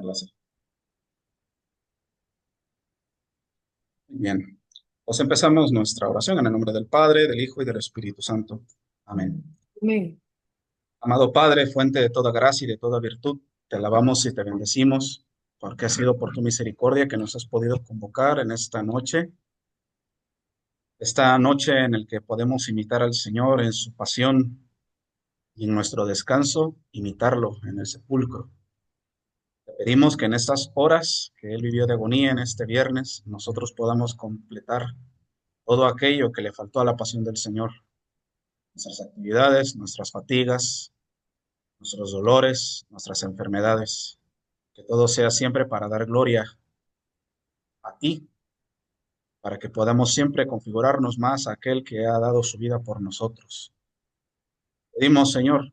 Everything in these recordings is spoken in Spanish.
Gracias. Bien, pues empezamos nuestra oración en el nombre del Padre, del Hijo y del Espíritu Santo. Amén. Amén. Amado Padre, fuente de toda gracia y de toda virtud, te alabamos y te bendecimos porque ha sido por tu misericordia que nos has podido convocar en esta noche en el que podemos imitar al Señor en su pasión y en nuestro descanso, imitarlo en el sepulcro. Te pedimos que en estas horas que Él vivió de agonía en este viernes, nosotros podamos completar todo aquello que le faltó a la pasión del Señor, nuestras actividades, nuestras fatigas, nuestros dolores, nuestras enfermedades, que todo sea siempre para dar gloria a ti, para que podamos siempre configurarnos más a aquel que ha dado su vida por nosotros. Pedimos, Señor,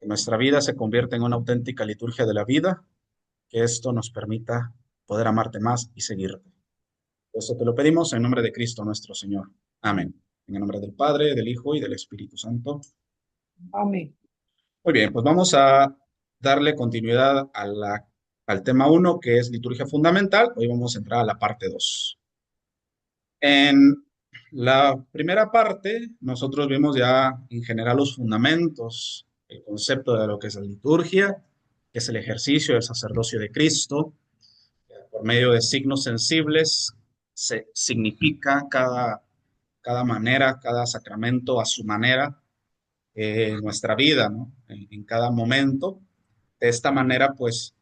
que nuestra vida se convierta en una auténtica liturgia de la vida, que esto nos permita poder amarte más y seguirte. Esto te lo pedimos en nombre de Cristo nuestro Señor. Amén. En el nombre del Padre, del Hijo y del Espíritu Santo. Amén. Muy bien, pues vamos a darle continuidad al tema uno, que es liturgia fundamental. Hoy vamos a entrar a la parte 2. En la primera parte, nosotros vimos ya en general los fundamentos, el concepto de lo que es la liturgia, que es el ejercicio del sacerdocio de Cristo. Por medio de signos sensibles se significa cada manera, cada sacramento a su manera nuestra vida, ¿no? En cada momento. De esta manera, pues,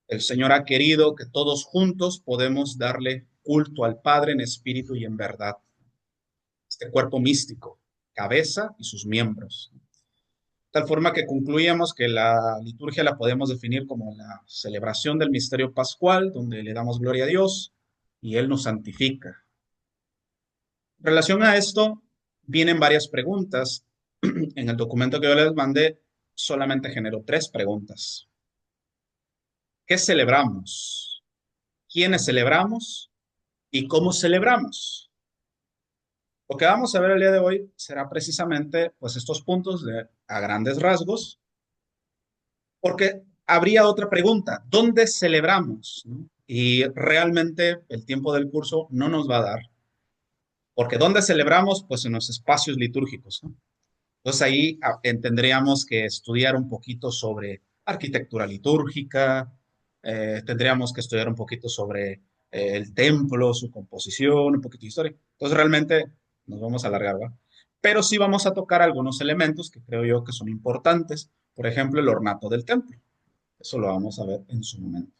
el Señor ha querido que todos juntos podemos darle culto al Padre en espíritu y en verdad. Este cuerpo místico, cabeza y sus miembros. De tal forma que concluíamos que la liturgia la podemos definir como la celebración del misterio pascual, donde le damos gloria a Dios y Él nos santifica. En relación a esto, vienen varias preguntas. En el documento que yo les mandé, solamente generó 3 preguntas. ¿Qué celebramos? ¿Quiénes celebramos? ¿Y cómo celebramos? Lo que vamos a ver el día de hoy será precisamente pues estos puntos a grandes rasgos, porque habría otra pregunta, ¿dónde celebramos? ¿No? Y realmente el tiempo del curso no nos va a dar, porque ¿dónde celebramos? Pues en los espacios litúrgicos, ¿no? Entonces ahí tendríamos que estudiar un poquito sobre arquitectura litúrgica, tendríamos que estudiar un poquito sobre el templo, su composición, un poquito de historia. Entonces realmente nos vamos a alargar, ¿va? Pero sí vamos a tocar algunos elementos que creo yo que son importantes. Por ejemplo, el ornato del templo. Eso lo vamos a ver en su momento.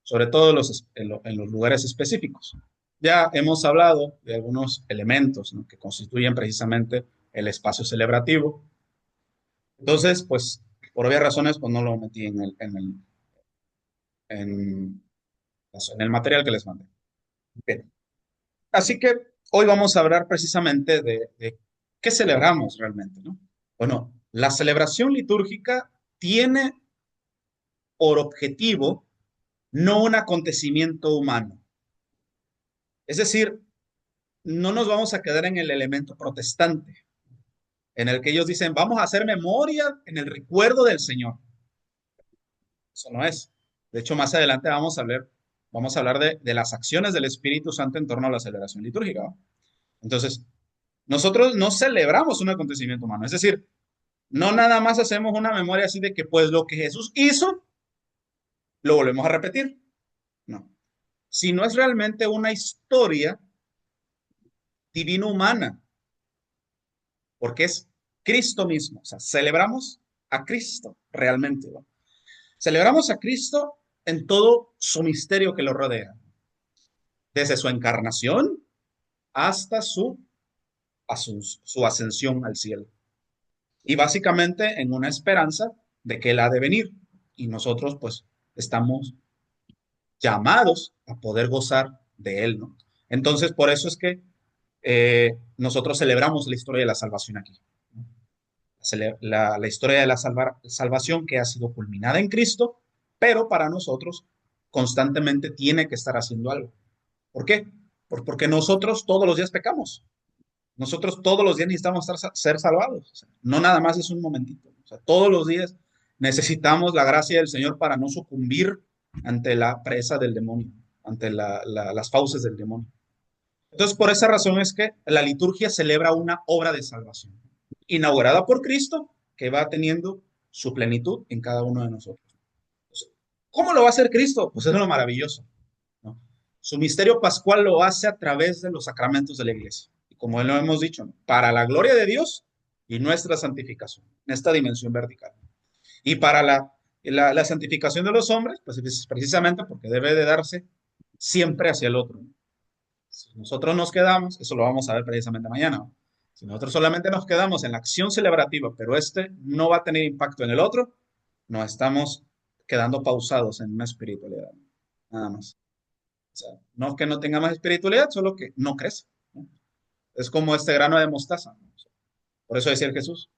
Sobre todo en los lugares específicos. Ya hemos hablado de algunos elementos, ¿no?, que constituyen precisamente el espacio celebrativo. Entonces, pues, por obvias razones, pues no lo metí en, en el material que les mandé. Bien. Así que hoy vamos a hablar precisamente de qué celebramos realmente, ¿no? Bueno, la celebración litúrgica tiene por objetivo no un acontecimiento humano. Es decir, no nos vamos a quedar en el elemento protestante, en el que ellos dicen, vamos a hacer memoria en el recuerdo del Señor. Eso no es. De hecho, más adelante vamos a hablar de las acciones del Espíritu Santo en torno a la celebración litúrgica, ¿no? Entonces, nosotros no celebramos un acontecimiento humano. Es decir, no nada más hacemos una memoria así de que pues lo que Jesús hizo, lo volvemos a repetir. No. Sino es realmente una historia divino-humana, porque es Cristo mismo. O sea, celebramos a Cristo realmente, ¿no? Celebramos a Cristo en todo su misterio que lo rodea, desde su encarnación hasta su ascensión al cielo. Y básicamente en una esperanza de que Él ha de venir. Y nosotros pues estamos llamados a poder gozar de Él, ¿no? Entonces, por eso es que nosotros celebramos la historia de la salvación aquí. La historia de la salvación que ha sido culminada en Cristo, pero para nosotros constantemente tiene que estar haciendo algo. ¿Por qué? Porque nosotros todos los días pecamos. Nosotros todos los días necesitamos ser salvados. O sea, no nada más es un momentito. O sea, todos los días necesitamos la gracia del Señor para no sucumbir ante la presa del demonio, ante las fauces del demonio. Entonces, por esa razón es que la liturgia celebra una obra de salvación, inaugurada por Cristo, que va teniendo su plenitud en cada uno de nosotros. ¿Cómo lo va a hacer Cristo? Pues es lo maravilloso, ¿no? Su misterio pascual lo hace a través de los sacramentos de la iglesia. Y como lo hemos dicho, ¿no? Para la gloria de Dios y nuestra santificación, en esta dimensión vertical. Y para la santificación de los hombres, pues es precisamente porque debe de darse siempre hacia el otro, ¿no? Si nosotros nos quedamos, eso lo vamos a ver precisamente mañana, ¿no? Si nosotros solamente nos quedamos en la acción celebrativa, pero este no va a tener impacto en el otro, nos estamos quedando pausados en una espiritualidad, ¿no? Nada más. O sea, no que no tenga más espiritualidad, solo que no crece, ¿no? Es como este grano de mostaza, ¿no? Por eso decía Jesús,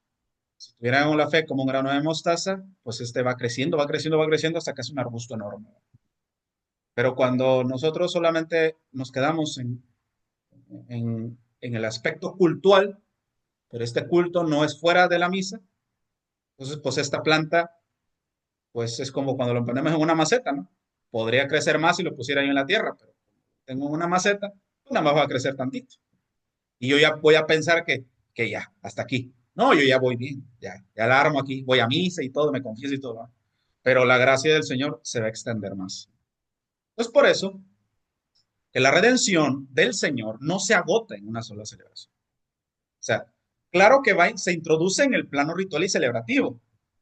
si tuviéramos la fe como un grano de mostaza, pues este va creciendo, va creciendo, va creciendo hasta que es un arbusto enorme. Pero cuando nosotros solamente nos quedamos en el aspecto cultural, pero este culto no es fuera de la misa, entonces pues esta planta, pues es como cuando lo ponemos en una maceta, ¿no? Podría crecer más si lo pusiera yo en la tierra, pero tengo una maceta, pues nada más va a crecer tantito. Y yo ya voy a pensar que ya, hasta aquí. No, yo ya voy bien, ya la armo aquí, voy a misa y todo, me confieso y todo, ¿no? Pero la gracia del Señor se va a extender más. Es por eso que la redención del Señor no se agota en una sola celebración. O sea, claro que se introduce en el plano ritual y celebrativo,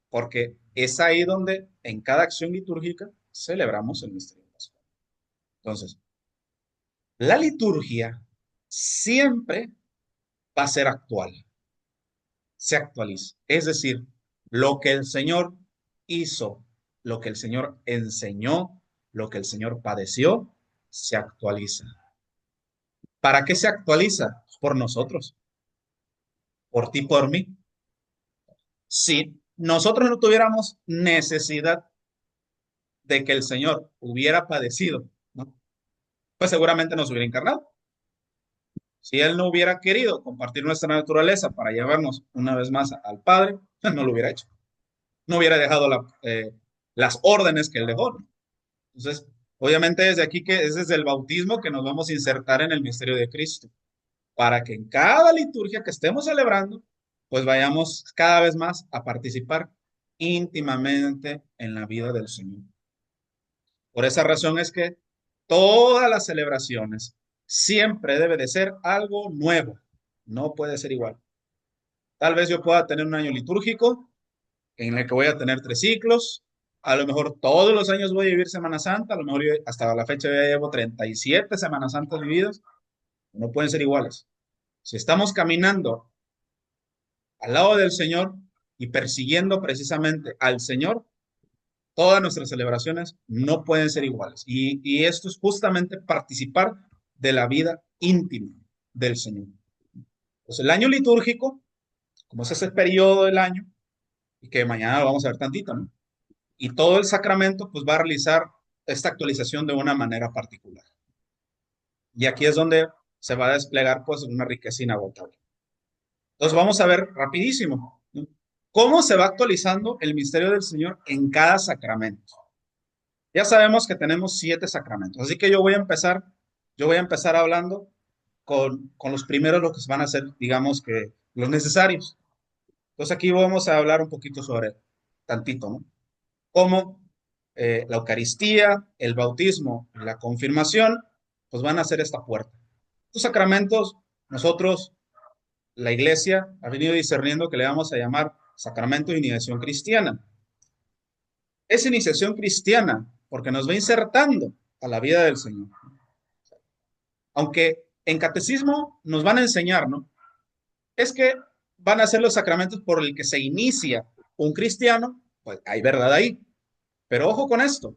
porque es ahí donde en cada acción litúrgica celebramos el misterio pascual. Entonces, la liturgia siempre va a ser actual, se actualiza. Es decir, lo que el Señor hizo, lo que el Señor enseñó, lo que el Señor padeció, se actualiza. ¿Para qué se actualiza? Por nosotros, por ti, por mí. Si nosotros no tuviéramos necesidad de que el Señor hubiera padecido, ¿no? Pues seguramente nos hubiera encarnado. Si Él no hubiera querido compartir nuestra naturaleza para llevarnos una vez más al Padre, no lo hubiera hecho. No hubiera dejado las órdenes que Él dejó, ¿no? Entonces, obviamente desde aquí que es desde el bautismo que nos vamos a insertar en el misterio de Cristo, para que en cada liturgia que estemos celebrando, pues vayamos cada vez más a participar íntimamente en la vida del Señor. Por esa razón es que todas las celebraciones siempre debe de ser algo nuevo, no puede ser igual. Tal vez yo pueda tener un año litúrgico en el que voy a tener 3 ciclos, a lo mejor todos los años voy a vivir Semana Santa, a lo mejor hasta la fecha ya llevo 37 Semanas Santas vividas, no pueden ser iguales. Si estamos caminando al lado del Señor y persiguiendo precisamente al Señor, todas nuestras celebraciones no pueden ser iguales. Y esto es justamente participar de la vida íntima del Señor. Pues el año litúrgico, como es ese periodo del año, y que mañana lo vamos a ver tantito, ¿no? Y todo el sacramento, pues va a realizar esta actualización de una manera particular. Y aquí es donde se va a desplegar, pues, una riqueza inagotable. Entonces vamos a ver rapidísimo, ¿no? Cómo se va actualizando el misterio del Señor en cada sacramento. Ya sabemos que tenemos 7 sacramentos, así que yo voy a empezar hablando con los primeros, los que van a ser, digamos que los necesarios. Entonces aquí vamos a hablar un poquito sobre tantito, ¿no? Cómo la Eucaristía, el bautismo, la confirmación, pues van a ser esta puerta. Estos sacramentos, nosotros, la Iglesia, ha venido discerniendo que le vamos a llamar sacramento de iniciación cristiana. Es iniciación cristiana porque nos va insertando a la vida del Señor. Aunque en catecismo nos van a enseñar, ¿no? Es que van a ser los sacramentos por el que se inicia un cristiano, pues hay verdad ahí. Pero ojo con esto,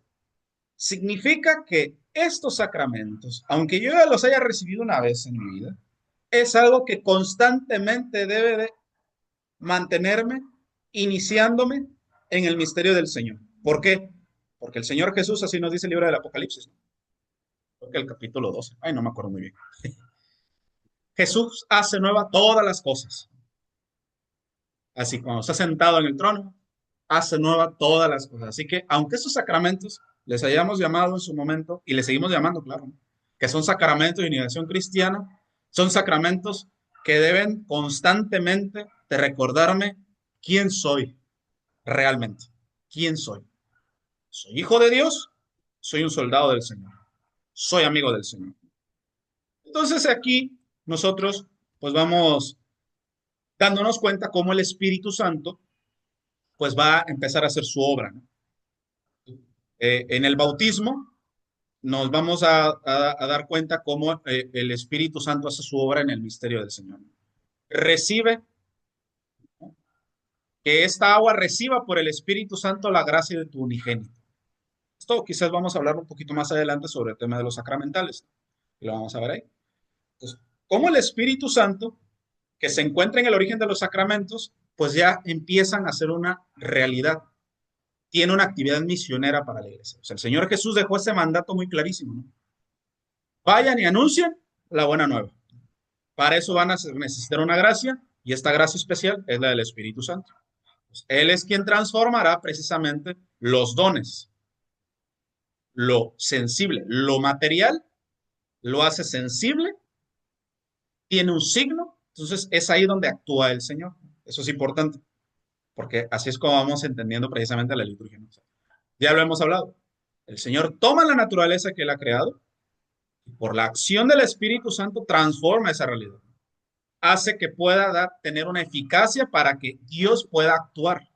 significa que estos sacramentos, aunque yo ya los haya recibido una vez en mi vida, es algo que constantemente debe de mantenerme iniciándome en el misterio del Señor. ¿Por qué? Porque el Señor Jesús, así nos dice el libro del Apocalipsis, ¿no? Creo que el capítulo 12. Ay, no me acuerdo muy bien. Jesús hace nueva todas las cosas. Así, cuando está sentado en el trono, hace nueva todas las cosas. Así que, aunque estos sacramentos les hayamos llamado en su momento, y les seguimos llamando, claro, ¿no? Que son sacramentos de iniciación cristiana, son sacramentos que deben constantemente de recordarme quién soy realmente. ¿Quién soy? ¿Soy hijo de Dios? Soy un soldado del Señor. Soy amigo del Señor. Entonces aquí nosotros pues vamos dándonos cuenta cómo el Espíritu Santo pues va a empezar a hacer su obra, ¿no? En el bautismo nos vamos a dar cuenta cómo el Espíritu Santo hace su obra en el misterio del Señor. Recibe, ¿no? Que esta agua reciba por el Espíritu Santo la gracia de tu unigénito. Esto quizás vamos a hablar un poquito más adelante sobre el tema de los sacramentales. Lo vamos a ver ahí. Entonces, cómo el Espíritu Santo, que se encuentra en el origen de los sacramentos, pues ya empiezan a ser una realidad. Tiene una actividad misionera para la iglesia. O sea, el Señor Jesús dejó ese mandato muy clarísimo, ¿no? Vayan y anuncien la buena nueva. Para eso van a necesitar una gracia y esta gracia especial es la del Espíritu Santo. Pues él es quien transformará precisamente los dones, lo sensible, lo material, lo hace sensible, tiene un signo, entonces es ahí donde actúa el Señor. Eso es importante, porque así es como vamos entendiendo precisamente la liturgia, ¿no? Ya lo hemos hablado. El Señor toma la naturaleza que Él ha creado y por la acción del Espíritu Santo transforma esa realidad. Hace que pueda tener una eficacia para que Dios pueda actuar.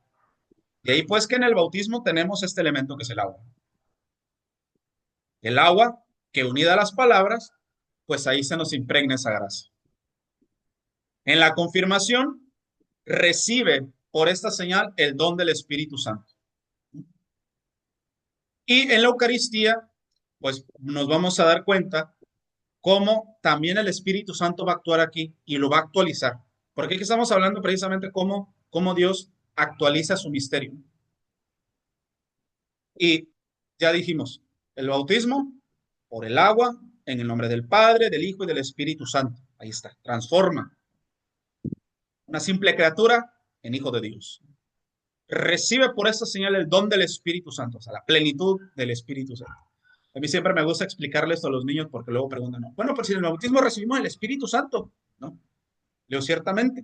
Y ahí pues que en el bautismo tenemos este elemento que es el agua. El agua que unida a las palabras, pues ahí se nos impregna esa gracia. En la confirmación recibe por esta señal el don del Espíritu Santo. Y en la Eucaristía, pues nos vamos a dar cuenta cómo también el Espíritu Santo va a actuar aquí y lo va a actualizar. Porque aquí estamos hablando precisamente cómo Dios actualiza su misterio. Y ya dijimos, el bautismo por el agua, en el nombre del Padre, del Hijo y del Espíritu Santo. Ahí está, transforma una simple criatura en hijo de Dios. Recibe por esta señal el don del Espíritu Santo, o sea, la plenitud del Espíritu Santo. A mí siempre me gusta explicarle esto a los niños porque luego preguntan, ¿no? Bueno, pues si en el bautismo recibimos el Espíritu Santo, ¿no? Leo ciertamente,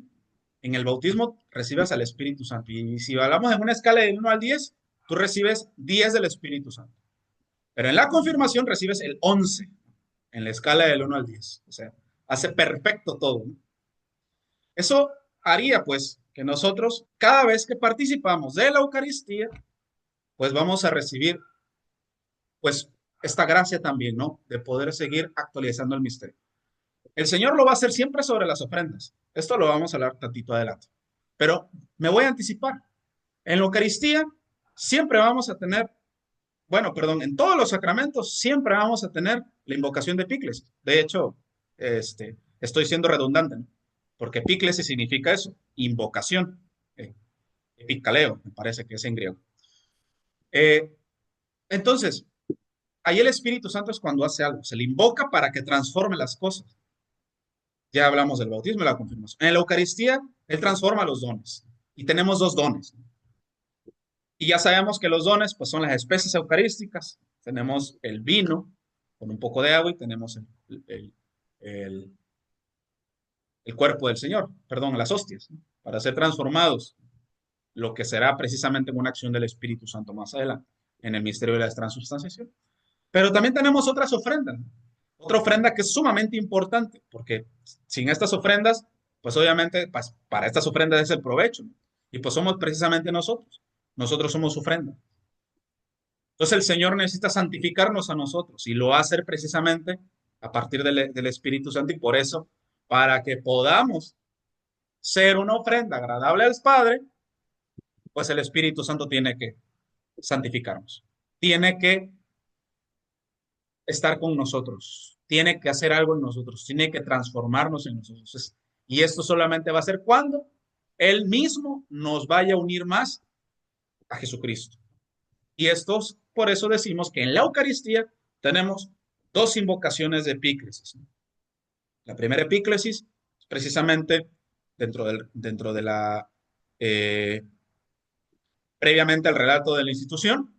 en el bautismo recibes al Espíritu Santo. Y si hablamos en una escala de 1 al 10, tú recibes 10 del Espíritu Santo. Pero en la confirmación recibes el 11 en la escala del 1 al 10. O sea, hace perfecto todo, ¿no? Eso haría pues que nosotros, cada vez que participamos de la Eucaristía, pues vamos a recibir pues esta gracia también, ¿no? De poder seguir actualizando el misterio. El Señor lo va a hacer siempre sobre las ofrendas. Esto lo vamos a hablar tantito adelante. Pero me voy a anticipar. En la Eucaristía siempre vamos a tener, bueno, perdón, en todos los sacramentos siempre vamos a tener la invocación de Epíclesis. De hecho, estoy siendo redundante, ¿no? Porque Epíclesis significa eso, invocación. Epicaleo, me parece que es en griego. Eh, entonces, ahí el Espíritu Santo es cuando hace algo, se le invoca para que transforme las cosas. Ya hablamos del bautismo y la confirmación. En la Eucaristía, Él transforma los dones. Y tenemos dos dones. Y ya sabemos que los dones, pues son las especies eucarísticas. Tenemos el vino con un poco de agua y tenemos el, el cuerpo del Señor, perdón, las hostias, ¿no? Para ser transformados, lo que será precisamente una acción del Espíritu Santo más adelante, en el misterio de la transubstanciación. Pero también tenemos otras ofrendas, ¿no? Otra ofrenda que es sumamente importante, porque sin estas ofrendas, pues obviamente pues, para estas ofrendas es el provecho, ¿no? Y pues somos precisamente nosotros. Nosotros somos ofrenda. Entonces el Señor necesita santificarnos a nosotros y lo va a hacer precisamente a partir del Espíritu Santo y por eso, para que podamos ser una ofrenda agradable al Padre, pues el Espíritu Santo tiene que santificarnos. Tiene que estar con nosotros, tiene que hacer algo en nosotros, tiene que transformarnos en nosotros. Y esto solamente va a ser cuando Él mismo nos vaya a unir más a Jesucristo. Y estos, por eso decimos que en la Eucaristía tenemos dos invocaciones de epíclesis. La primera epíclesis, precisamente dentro de la previamente al relato de la institución.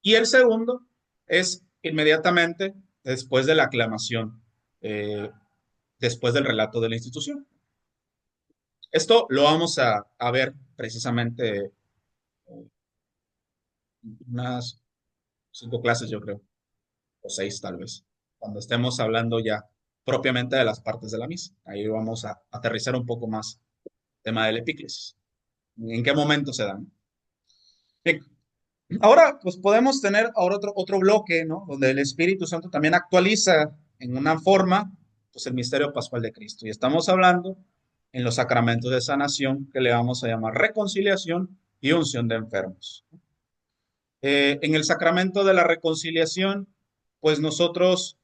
Y el segundo es inmediatamente después de la aclamación, eh, después del relato de la institución. Esto lo vamos a ver precisamente unas 5 clases, yo creo, o 6 tal vez, cuando estemos hablando ya propiamente de las partes de la misa. Ahí vamos a aterrizar un poco más el tema del epíclesis. ¿En qué momento se dan? Bien, ahora, pues podemos tener ahora otro bloque, ¿no? Donde el Espíritu Santo también actualiza en una forma, pues el misterio pascual de Cristo. Y estamos hablando en los sacramentos de sanación que le vamos a llamar reconciliación y unción de enfermos. En el sacramento de la reconciliación, pues nosotros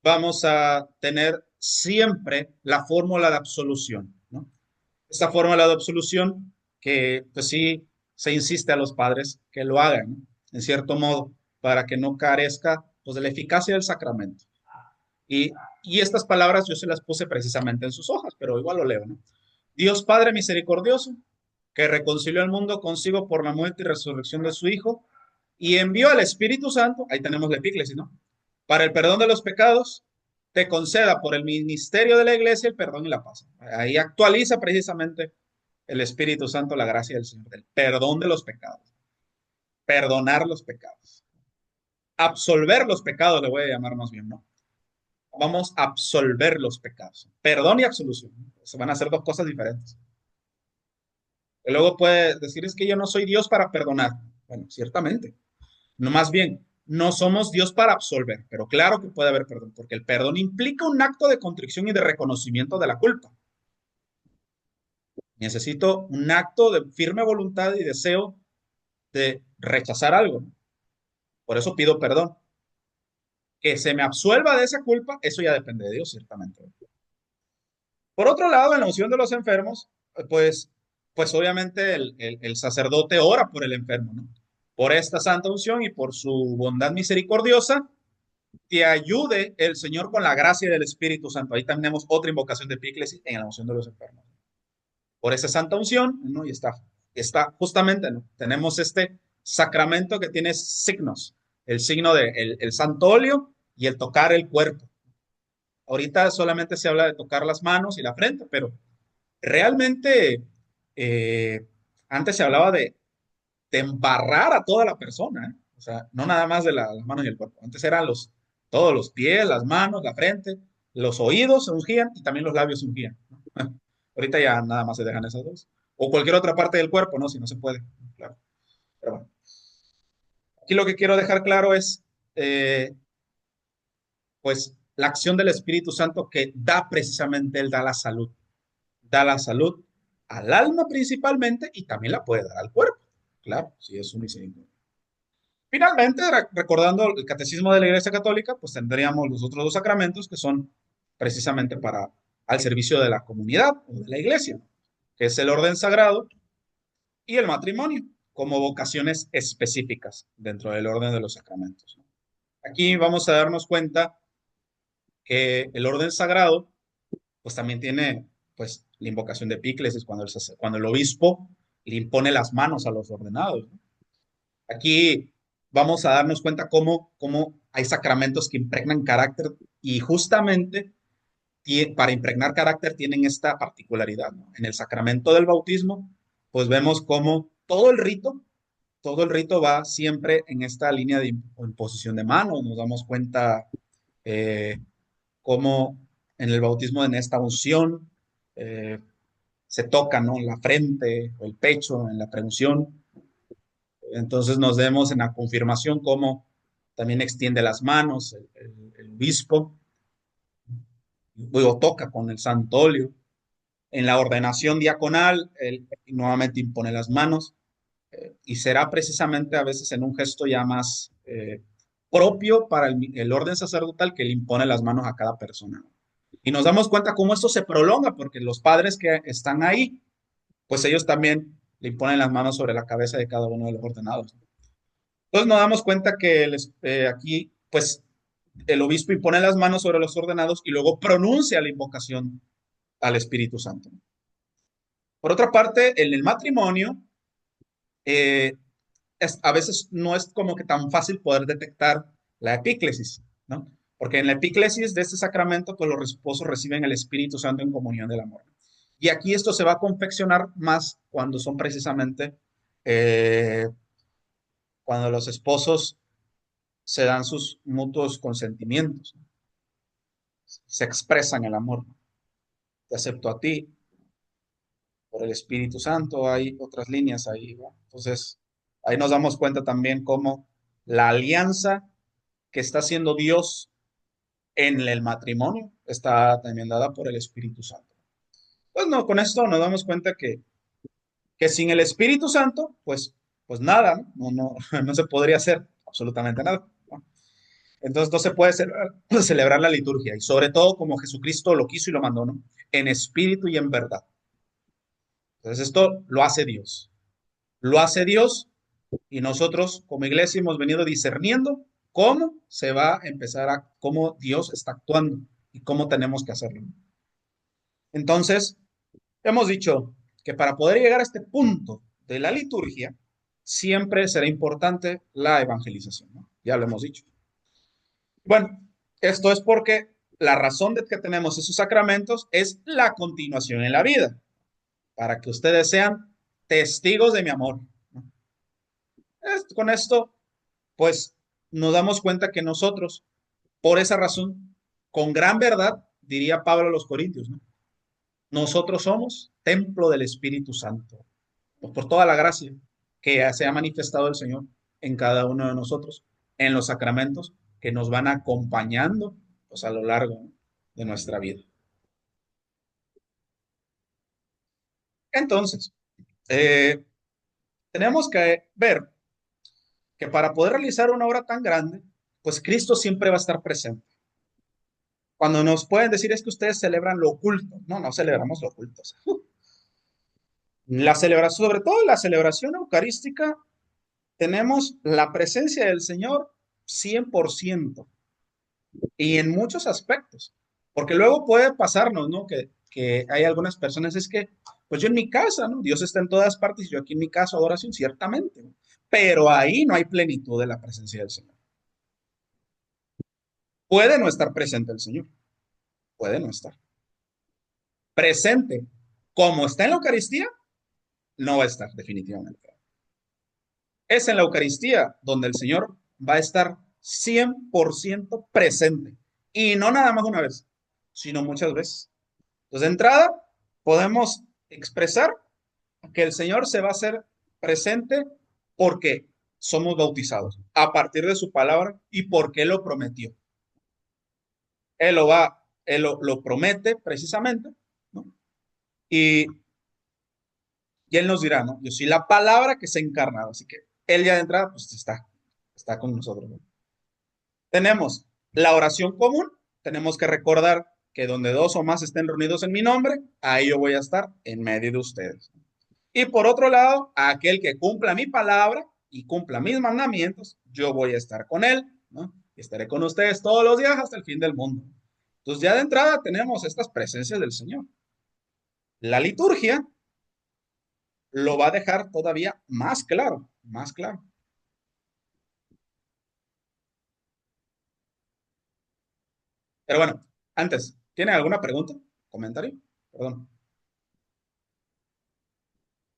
vamos a tener siempre la fórmula de absolución, ¿no? Esta fórmula de absolución que, pues sí, se insiste a los padres que lo hagan, ¿no? En cierto modo, para que no carezca, pues, de la eficacia del sacramento. Y, y estas palabras yo se las puse precisamente en sus hojas, pero igual lo leo, ¿no? Dios Padre misericordioso, que reconcilió al mundo consigo por la muerte y resurrección de su Hijo, y envió al Espíritu Santo, ahí tenemos la epíclesis, ¿no? Para el perdón de los pecados, te conceda por el ministerio de la iglesia el perdón y la paz. Ahí actualiza precisamente el Espíritu Santo la gracia del Señor, el perdón de los pecados, perdonar los pecados, absolver los pecados, le voy a llamar más bien, ¿no? Vamos a absolver los pecados. Perdón y absolución, ¿no? Se van a hacer dos cosas diferentes. Y luego puede decir, es que yo no soy Dios para perdonar. Bueno, ciertamente. No, más bien, no somos Dios para absolver, pero claro que puede haber perdón, porque el perdón implica un acto de contrición y de reconocimiento de la culpa. Necesito un acto de firme voluntad y deseo de rechazar algo, ¿no? Por eso pido perdón. Que se me absuelva de esa culpa, eso ya depende de Dios, ciertamente. Por otro lado, en la unción de los enfermos, pues, pues obviamente el sacerdote ora por el enfermo, ¿no? Por esta santa unción y por su bondad misericordiosa, te ayude el Señor con la gracia del Espíritu Santo. Ahí tenemos otra invocación de epíclesis en la unción de los enfermos. Por esa santa unción, ¿no? Y está justamente, ¿no? Tenemos este sacramento que tiene signos, el signo de el santo óleo y el tocar el cuerpo. Ahorita solamente se habla de tocar las manos y la frente, pero realmente eh, antes se hablaba de embarrar a toda la persona, ¿eh? O sea, no nada más de las manos y el cuerpo. Antes eran todos los pies, las manos, la frente, los oídos se ungían y también los labios se ungían, ¿no? Ahorita ya nada más se dejan esas dos. O cualquier otra parte del cuerpo, ¿no? Si no se puede, claro. Pero bueno, aquí lo que quiero dejar claro es, pues, la acción del Espíritu Santo que da precisamente, Él da la salud. Da la salud al alma principalmente y también la puede dar al cuerpo. Claro, si es un misericordia. Finalmente, recordando el catecismo de la Iglesia Católica, pues tendríamos los otros dos sacramentos que son precisamente para al servicio de la comunidad o de la Iglesia, que es el orden sagrado y el matrimonio, como vocaciones específicas dentro del orden de los sacramentos. Aquí vamos a darnos cuenta que el orden sagrado, pues también tiene, pues, la invocación de epíclesis cuando el obispo le impone las manos a los ordenados, ¿no? Aquí vamos a darnos cuenta cómo hay sacramentos que impregnan carácter y justamente para impregnar carácter tienen esta particularidad, ¿no? En el sacramento del bautismo, pues vemos cómo todo el rito va siempre en esta línea de imposición de manos. Nos damos cuenta eh, cómo en el bautismo, en esta unción, eh, se toca, ¿no? La frente o el pecho en la preunción. Entonces nos vemos en la confirmación cómo también extiende las manos el obispo, luego toca con el santo óleo. En la ordenación diaconal, él nuevamente impone las manos y será precisamente a veces en un gesto ya más propio para el orden sacerdotal que le impone las manos a cada persona. Y nos damos cuenta cómo esto se prolonga porque los padres que están ahí, pues ellos también le imponen las manos sobre la cabeza de cada uno de los ordenados. Entonces nos damos cuenta que aquí, pues, el obispo impone las manos sobre los ordenados y luego pronuncia la invocación al Espíritu Santo. Por otra parte, en el matrimonio, eh, a veces no es como que tan fácil poder detectar la epíclesis, ¿no? Porque en la epíclesis de este sacramento, pues los esposos reciben el Espíritu Santo en comunión del amor. Y aquí esto se va a confeccionar más cuando son precisamente, eh, cuando los esposos se dan sus mutuos consentimientos, ¿no? Se expresan el amor, ¿no? Te acepto a ti por el Espíritu Santo, hay otras líneas ahí, ¿no? Entonces, ahí nos damos cuenta también cómo la alianza que está haciendo Dios en el matrimonio está también dada por el Espíritu Santo. Pues no, con esto nos damos cuenta que sin el Espíritu Santo, pues nada, ¿no? No se podría hacer absolutamente nada, ¿no? Entonces no se puede celebrar la liturgia y sobre todo como Jesucristo lo quiso y lo mandó, ¿no? En espíritu y en verdad. Entonces esto lo hace Dios. Lo hace Dios y nosotros como iglesia hemos venido discerniendo cómo se va a empezar cómo Dios está actuando y cómo tenemos que hacerlo. Entonces, hemos dicho que para poder llegar a este punto de la liturgia, siempre será importante la evangelización, ¿no? Ya lo hemos dicho. Bueno, esto es porque la razón de que tenemos esos sacramentos es la continuación en la vida, para que ustedes sean testigos de mi amor, ¿no? Con esto, pues nos damos cuenta que nosotros, por esa razón, con gran verdad, diría Pablo a los Corintios, ¿no? Nosotros somos templo del Espíritu Santo, pues por toda la gracia que se ha manifestado el Señor en cada uno de nosotros, en los sacramentos que nos van acompañando pues, a lo largo de nuestra vida. Entonces, eh, tenemos que ver que para poder realizar una obra tan grande, pues Cristo siempre va a estar presente. Cuando nos pueden decir es que ustedes celebran lo oculto, no, no celebramos lo oculto. O sea, la celebración, sobre todo la celebración eucarística, tenemos la presencia del Señor 100% y en muchos aspectos, porque luego puede pasarnos, ¿no? Que hay algunas personas, es que, pues yo en mi casa, ¿no? Dios está en todas partes, yo aquí en mi casa adoración, ciertamente, ¿no? Pero ahí no hay plenitud de la presencia del Señor. Puede no estar presente el Señor, puede no estar presente. Como está en la Eucaristía, no va a estar definitivamente. Es en la Eucaristía donde el Señor va a estar 100% presente. Y no nada más una vez, sino muchas veces. Entonces, de entrada, podemos expresar que el Señor se va a hacer presente porque somos bautizados a partir de su palabra y porque Él lo prometió. Él lo promete precisamente, ¿no? Y, y Él nos dirá, ¿no? Yo soy la palabra que se ha encarnado. Así que Él ya de entrada, pues está con nosotros, ¿no? Tenemos la oración común, tenemos que recordar que donde dos o más estén reunidos en mi nombre, ahí yo voy a estar en medio de ustedes. Y por otro lado, aquel que cumpla mi palabra y cumpla mis mandamientos, yo voy a estar con él, ¿no? Estaré con ustedes todos los días hasta el fin del mundo. Entonces ya de entrada tenemos estas presencias del Señor. La liturgia lo va a dejar todavía más claro, más claro. Pero bueno, antes, ¿tienen alguna pregunta? ¿Comentario? Perdón.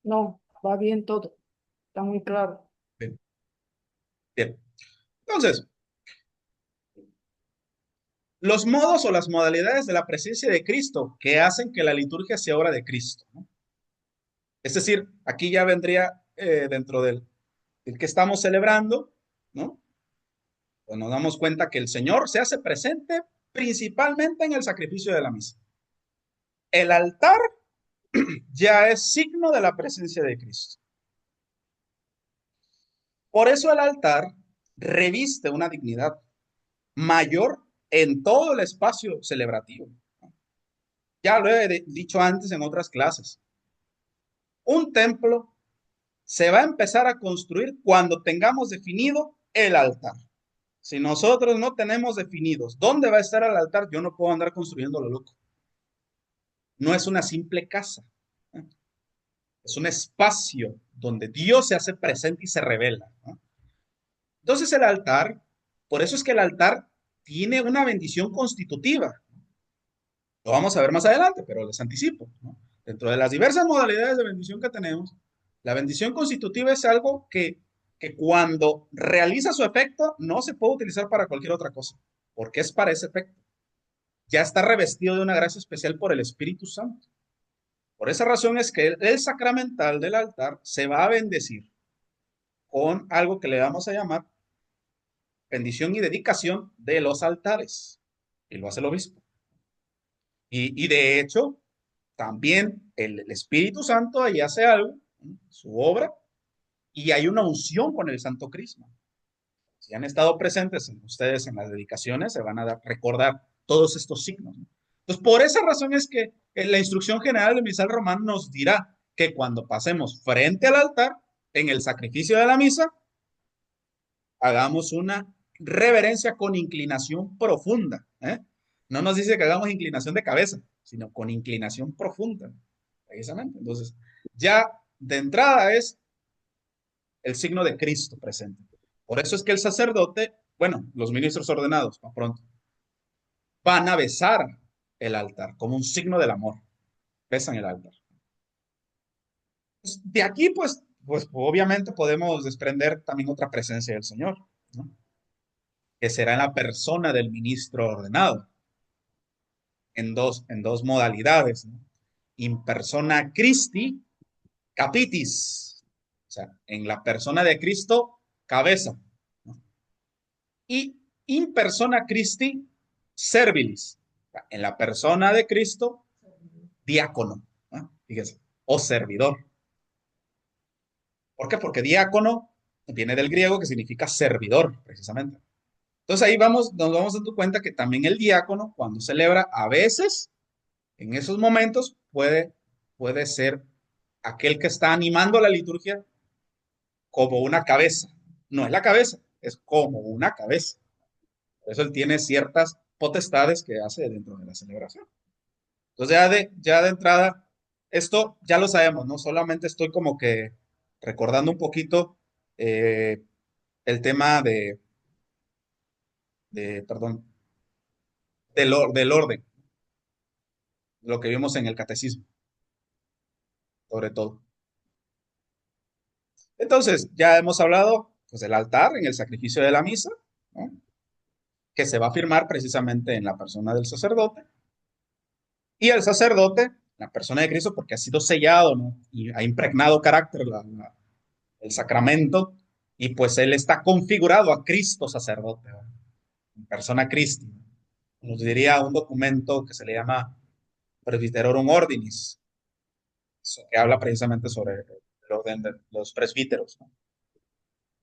No, va bien todo. Está muy claro. Bien, bien. Entonces, los modos o las modalidades de la presencia de Cristo que hacen que la liturgia sea obra de Cristo, ¿no? Es decir, aquí ya vendría dentro del que estamos celebrando, ¿no? Pues nos damos cuenta que el Señor se hace presente principalmente en el sacrificio de la misa. El altar ya es signo de la presencia de Cristo. Por eso el altar reviste una dignidad mayor en todo el espacio celebrativo. Ya lo he dicho antes en otras clases. Un templo se va a empezar a construir cuando tengamos definido el altar. Si nosotros no tenemos definidos dónde va a estar el altar, yo no puedo andar construyendo lo loco. No es una simple casa. Es un espacio donde Dios se hace presente y se revela, ¿no? Entonces el altar, por eso es que el altar tiene una bendición constitutiva. Lo vamos a ver más adelante, pero les anticipo, ¿no? Dentro de las diversas modalidades de bendición que tenemos, la bendición constitutiva es algo que cuando realiza su efecto no se puede utilizar para cualquier otra cosa, porque es para ese efecto. Ya está revestido de una gracia especial por el Espíritu Santo. Por esa razón es que el sacramental del altar se va a bendecir con algo que le vamos a llamar bendición y dedicación de los altares. Y lo hace el obispo. Y de hecho, también el Espíritu Santo ahí hace algo, ¿no? Su obra, y hay una unción con el Santo Crisma. Si han estado presentes ustedes en las dedicaciones, se van a recordar todos estos signos, ¿no? Entonces, por esa razón es que la instrucción general del misal romano nos dirá que cuando pasemos frente al altar, en el sacrificio de la misa, hagamos una reverencia con inclinación profunda, ¿eh? No nos dice que hagamos inclinación de cabeza, sino con inclinación profunda, precisamente. Entonces, ya de entrada es el signo de Cristo presente. Por eso es que el sacerdote, bueno, los ministros ordenados, para pronto, van a besar el altar como un signo del amor. Besan el altar. Pues, de aquí, pues obviamente podemos desprender también otra presencia del Señor, ¿no? Que será en la persona del ministro ordenado, en dos modalidades, ¿no? In persona Christi capitis, o sea, en la persona de Cristo, cabeza, ¿no? Y in persona Christi servilis, o sea, en la persona de Cristo, diácono, ¿no? Fíjese, o servidor. ¿Por qué? Porque diácono viene del griego que significa servidor, precisamente. Entonces ahí nos vamos dando cuenta que también el diácono, cuando celebra, a veces, en esos momentos, puede ser aquel que está animando la liturgia como una cabeza. No es la cabeza, es como una cabeza. Por eso él tiene ciertas potestades que hace dentro de la celebración. Entonces ya de entrada, esto ya lo sabemos, ¿no? Solamente estoy como que recordando un poquito eh, el tema perdón, del orden, lo que vimos en el catecismo, sobre todo. Entonces, ya hemos hablado pues, del altar en el sacrificio de la misa, ¿no? Que se va a firmar precisamente en la persona del sacerdote. Y el sacerdote, la persona de Cristo, porque ha sido sellado, ¿no? Y ha impregnado carácter el sacramento, y pues él está configurado a Cristo sacerdote, ¿no? En persona Christi. Nos diría un documento que se le llama Presbyterorum Ordinis, que habla precisamente sobre el orden de los presbíteros, ¿no?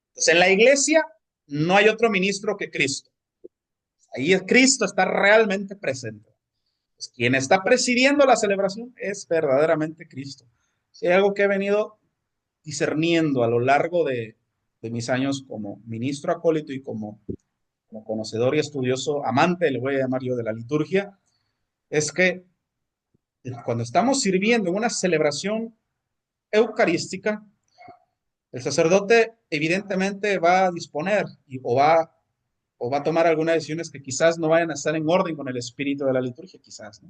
Entonces, en la iglesia no hay otro ministro que Cristo. Ahí Cristo está realmente presente. Pues quien está presidiendo la celebración es verdaderamente Cristo. Si hay algo que he venido discerniendo a lo largo de mis años como ministro acólito y como conocedor y estudioso, amante, le voy a llamar yo, de la liturgia, es que cuando estamos sirviendo en una celebración eucarística, el sacerdote evidentemente va a disponer o va a tomar algunas decisiones que quizás no vayan a estar en orden con el espíritu de la liturgia, quizás, ¿no?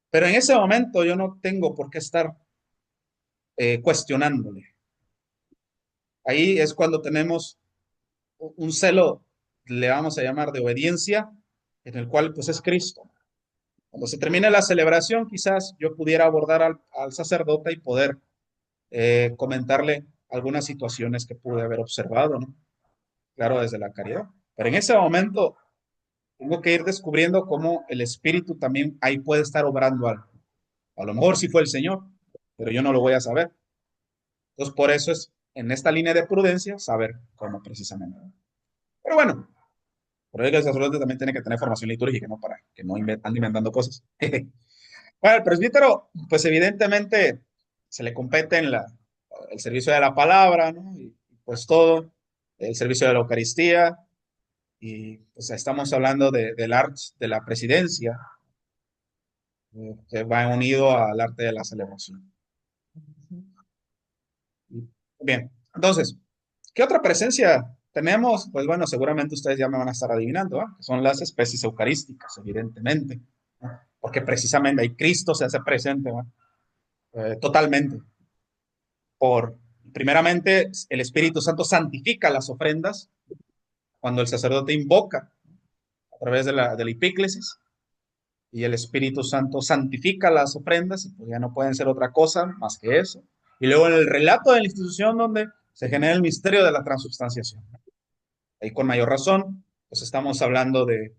Pero en ese momento yo no tengo por qué estar cuestionándole. Ahí es cuando tenemos un celo, le vamos a llamar de obediencia, en el cual pues es Cristo. Cuando se termine la celebración, quizás yo pudiera abordar al sacerdote y poder comentarle algunas situaciones que pude haber observado, ¿no? Claro, desde la caridad. Pero en ese momento tengo que ir descubriendo cómo el Espíritu también ahí puede estar obrando algo. A lo mejor sí fue el Señor, pero yo no lo voy a saber. Entonces, por eso es en esta línea de prudencia saber cómo precisamente. Pero bueno, por ello el sacerdote también tiene que tener formación litúrgica, ¿no? Para que no ande inventando cosas. Bueno, el presbítero, pues evidentemente se le compete el servicio de la palabra, ¿no? Y pues todo, el servicio de la Eucaristía, y pues estamos hablando del arte de la presidencia, que va unido al arte de la celebración. Bien, entonces, ¿qué otra presencia tenemos? Pues bueno, seguramente ustedes ya me van a estar adivinando, ¿ah? Son las especies eucarísticas, evidentemente, ¿no? Porque precisamente ahí Cristo se hace presente, ¿no? Totalmente. Por, primeramente, el Espíritu Santo santifica las ofrendas cuando el sacerdote invoca a través de la epíclesis y el Espíritu Santo santifica las ofrendas y pues ya no pueden ser otra cosa más que eso. Y luego en el relato de la institución donde se genera el misterio de la transubstanciación. Ahí con mayor razón, pues estamos hablando de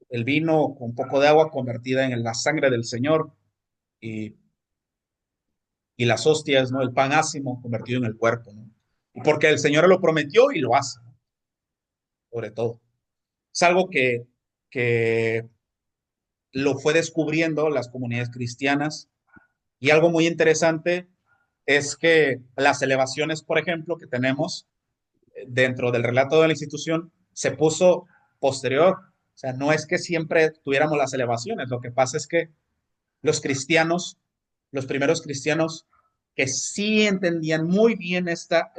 el vino con un poco de agua convertida en la sangre del Señor y, y las hostias, ¿no? El pan ácimo convertido en el cuerpo, ¿no? Y porque el Señor lo prometió y lo hace, ¿no? Sobre todo. Es algo que lo fue descubriendo las comunidades cristianas y algo muy interesante es que las elevaciones, por ejemplo, que tenemos dentro del relato de la institución, se puso posterior. O sea, no es que siempre tuviéramos las elevaciones, lo que pasa es que los cristianos, los primeros cristianos que sí entendían muy bien esta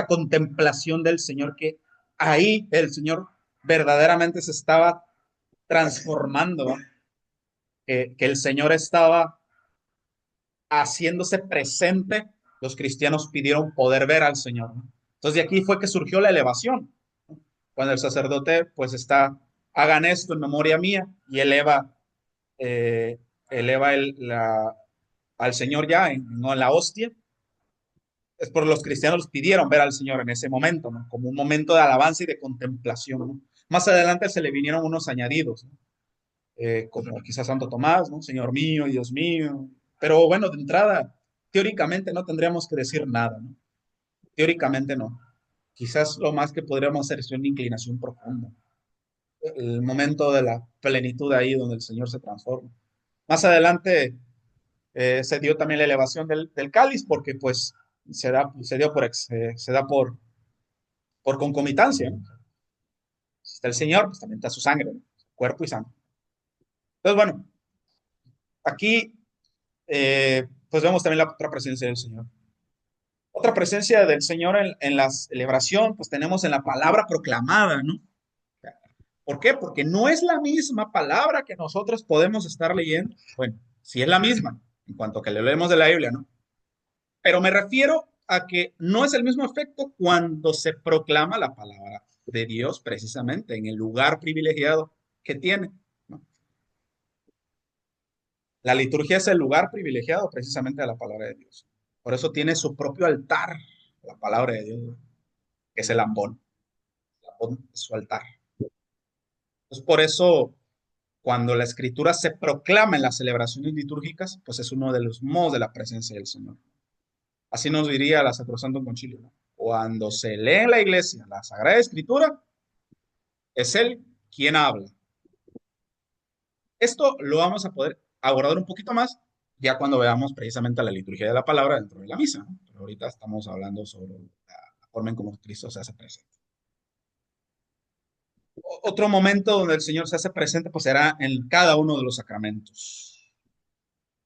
contemplación del Señor, que ahí el Señor verdaderamente se estaba transformando, que el Señor estaba haciéndose presente, los cristianos pidieron poder ver al Señor, ¿no? Entonces de aquí fue que surgió la elevación, ¿no? Cuando el sacerdote pues está, hagan esto en memoria mía y eh, eleva al Señor ya no en la hostia, es por los cristianos pidieron ver al Señor en ese momento, ¿no? Como un momento de alabanza y de contemplación, ¿no? Más adelante se le vinieron unos añadidos, ¿no? Como quizás Santo Tomás, ¿no? Señor mío, Dios mío. Pero bueno, de entrada, teóricamente no tendríamos que decir nada, ¿no? Teóricamente no. Quizás lo más que podríamos hacer es una inclinación profunda. El momento de la plenitud ahí donde el Señor se transforma. Más adelante se dio también la elevación del cáliz porque pues se da por concomitancia, ¿no? Si está el Señor, pues también está su sangre, ¿no? Cuerpo y sangre. Entonces, bueno, aquí pues vemos también la otra presencia del Señor. Otra presencia del Señor en la celebración, pues tenemos en la palabra proclamada, ¿no? ¿Por qué? Porque no es la misma palabra que nosotros podemos estar leyendo. Bueno, sí es la misma, en cuanto que le leemos de la Biblia, ¿no? Pero me refiero a que no es el mismo efecto cuando se proclama la palabra de Dios precisamente en el lugar privilegiado que tiene, ¿no? La liturgia es el lugar privilegiado precisamente de la palabra de Dios. Por eso tiene su propio altar, la palabra de Dios, ¿no? Que es el ambón. El ambón es su altar. Entonces, por eso, cuando la escritura se proclama en las celebraciones litúrgicas, pues es uno de los modos de la presencia del Señor. Así nos diría la Sacrosanto Concilio, ¿no? Cuando se lee en la iglesia la Sagrada Escritura, es Él quien habla. Esto lo vamos a poder abordar un poquito más ya cuando veamos precisamente la liturgia de la palabra dentro de la misa, ¿no? Pero ahorita estamos hablando sobre la forma en cómo Cristo se hace presente. Otro momento donde el Señor se hace presente, pues será en cada uno de los sacramentos.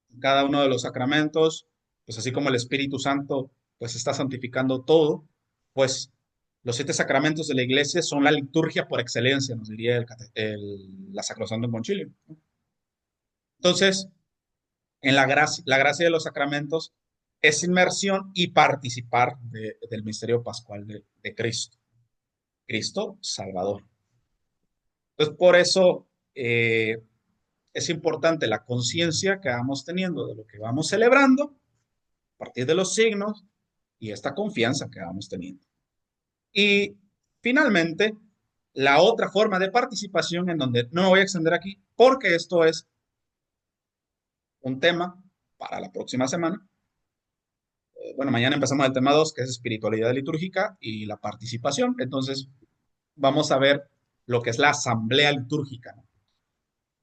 En cada uno de los sacramentos, pues así como el Espíritu Santo, pues está santificando todo, pues los siete sacramentos de la iglesia son la liturgia por excelencia, nos diría la Sacrosanto Concilio, ¿no? Entonces, en la gracia de los sacramentos es inmersión y participar del misterio pascual de Cristo. Cristo Salvador. Entonces, por eso es importante la conciencia que vamos teniendo de lo que vamos celebrando a partir de los signos y esta confianza que vamos teniendo. Y finalmente, la otra forma de participación en donde no me voy a extender aquí porque esto es un tema para la próxima semana. Bueno, mañana empezamos el tema 2 que es espiritualidad litúrgica y la participación. Entonces, vamos a ver lo que es la asamblea litúrgica, ¿no?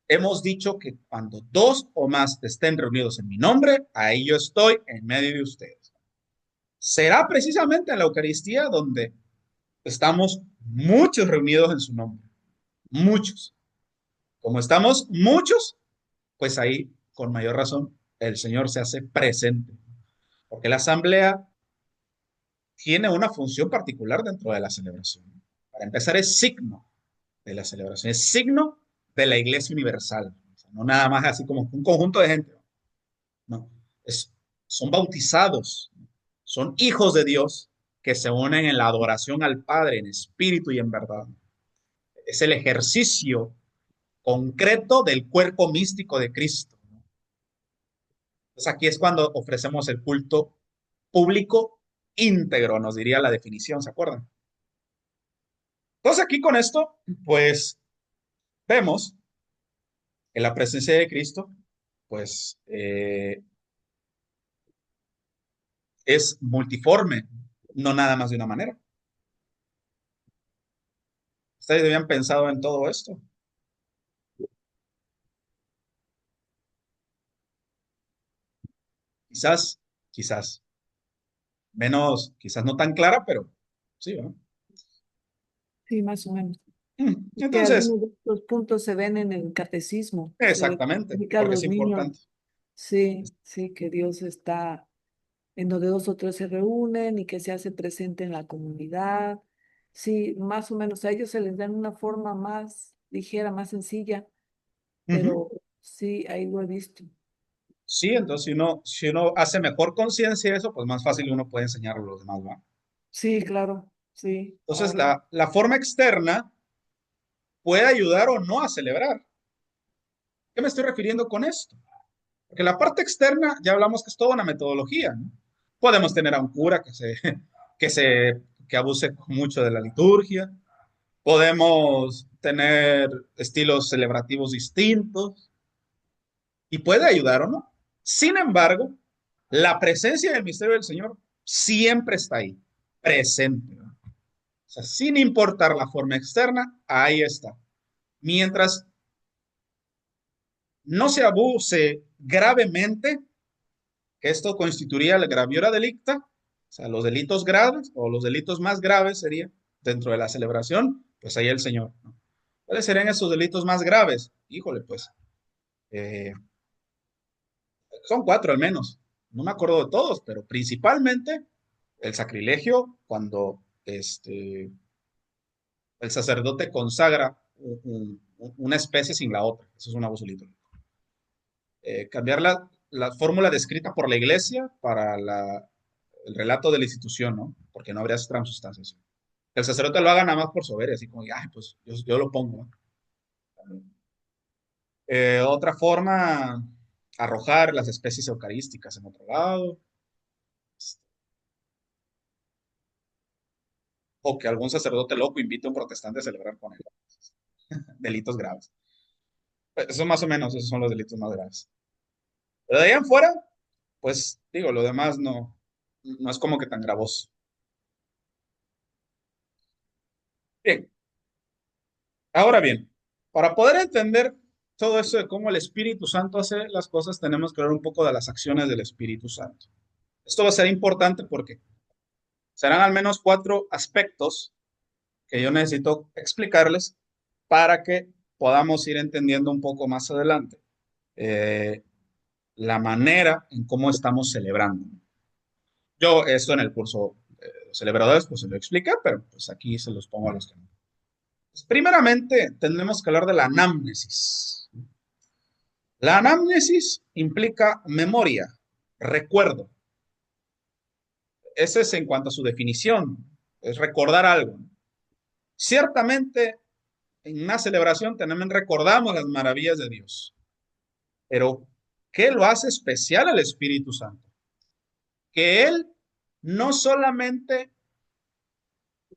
Hemos dicho que cuando dos o más estén reunidos en mi nombre, ahí yo estoy en medio de ustedes. Será precisamente en la Eucaristía donde estamos muchos reunidos en su nombre. Muchos. Como estamos muchos, pues ahí, con mayor razón, el Señor se hace presente. porque la asamblea tiene una función particular dentro de la celebración. Para empezar, es signo de la celebración, es signo de la Iglesia Universal. O sea, no nada más así como un conjunto de gente, no, es, son bautizados, son hijos de Dios que se unen en la adoración al Padre en espíritu y en verdad. Es el ejercicio concreto del cuerpo místico de Cristo. Entonces aquí es cuando ofrecemos el culto público íntegro, nos diría la definición, ¿se acuerdan? Entonces aquí con esto, pues vemos que la presencia de Cristo, pues es multiforme, no nada más de una manera. ¿Ustedes habían pensado en todo esto? Quizás, quizás, menos, quizás no tan clara, pero sí, ¿no? Sí, más o menos. Que Entonces, algunos de estos puntos se ven en el catecismo, se le exactamente, explica a porque es los niños, importante. sí, sí, que Dios está en donde dos o tres se reúnen y que se hace presente en la comunidad. Sí, más o menos a ellos se les da en una forma más ligera, más sencilla, Ujú. pero sí, ahí lo he visto. Sí, entonces si uno hace mejor conciencia de eso, pues más fácil uno puede enseñarlo a los demás, ¿va? Sí, claro, sí, Entonces, ahora, la forma externa puede ayudar o no a celebrar. ¿Qué me estoy refiriendo con esto? Porque la parte externa, ya hablamos que es toda una metodología, ¿no? Podemos tener a un cura que se, que abuse mucho de la liturgia, podemos tener estilos celebrativos distintos y puede ayudar o no. Sin embargo, la presencia del misterio del Señor siempre está ahí, presente, ¿no? O sea, sin importar la forma externa, ahí está. Mientras no se abuse gravemente, que esto constituiría la graviora delicta, o sea, los delitos graves o los delitos más graves sería dentro de la celebración, pues ahí el Señor, ¿no? ¿Cuáles serían esos delitos más graves? Híjole, pues eh, son cuatro al menos. No me acuerdo de todos, pero principalmente el sacrilegio cuando el sacerdote consagra una especie sin la otra. Eso es un abuso litúrgico. Cambiar la fórmula descrita por la iglesia para el relato de la institución, ¿no? Porque no habría transubstanciación. Que el sacerdote lo haga nada más por soberbia, así como, ay, pues yo lo pongo, ¿no? Otra forma, arrojar las especies eucarísticas en otro lado, o que algún sacerdote loco invite a un protestante a celebrar con él. Delitos graves. Eso más o menos, esos son los delitos más graves. Pero de ahí en fuera, pues digo, lo demás no es como que tan gravoso. Bien, ahora bien, para poder entender todo eso de cómo el Espíritu Santo hace las cosas, tenemos que hablar un poco de las acciones del Espíritu Santo. Esto va a ser importante porque serán al menos cuatro aspectos que yo necesito explicarles para que podamos ir entendiendo un poco más adelante eh, la manera en cómo estamos celebrando. Yo esto en el curso de celebradores pues se lo expliqué, pero pues aquí se los pongo a los que no. Pues, primeramente, tenemos que hablar de la anamnesis. La anamnesis implica memoria, recuerdo. Ese es en cuanto a su definición, es recordar algo. Ciertamente, en una celebración también recordamos las maravillas de Dios, pero ¿qué lo hace especial al Espíritu Santo? Que Él no solamente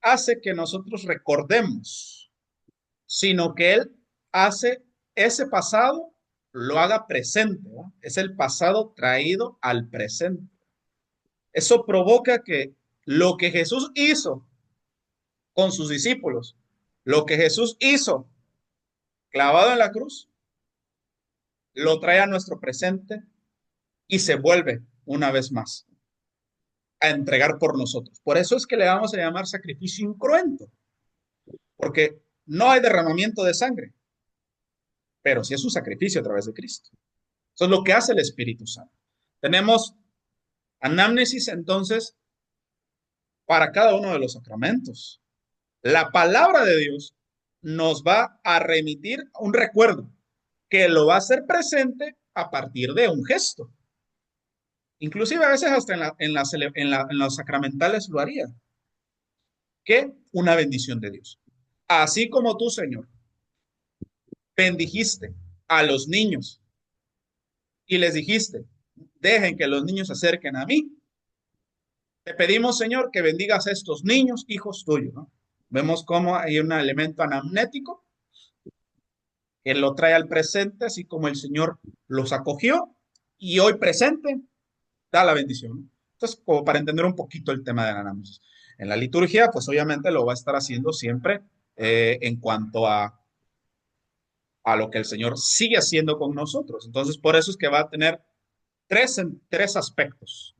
hace que nosotros recordemos, sino que Él hace ese pasado, lo haga presente, ¿no? Es el pasado traído al presente. Eso provoca que lo que Jesús hizo con sus discípulos, lo que Jesús hizo clavado en la cruz, lo trae a nuestro presente y se vuelve una vez más a entregar por nosotros. Por eso es que le vamos a llamar sacrificio incruento, porque no hay derramamiento de sangre, pero sí es un sacrificio a través de Cristo. Eso es lo que hace el Espíritu Santo. Tenemos Anamnesis, entonces, para cada uno de los sacramentos. La palabra de Dios nos va a remitir un recuerdo que lo va a hacer presente a partir de un gesto. Inclusive a veces hasta en los sacramentales lo haría, que una bendición de Dios. Así como tú, Señor, bendijiste a los niños y les dijiste, dejen que los niños se acerquen a mí. Te pedimos, Señor, que bendigas a estos niños, hijos tuyos, ¿no? Vemos cómo hay un elemento anamnético que lo trae al presente, así como el Señor los acogió y hoy presente da la bendición, ¿no? Entonces, como para entender un poquito el tema de la anamnesis. En la liturgia, pues obviamente lo va a estar haciendo siempre en cuanto a lo que el Señor sigue haciendo con nosotros. Entonces, por eso es que va a tener tres aspectos.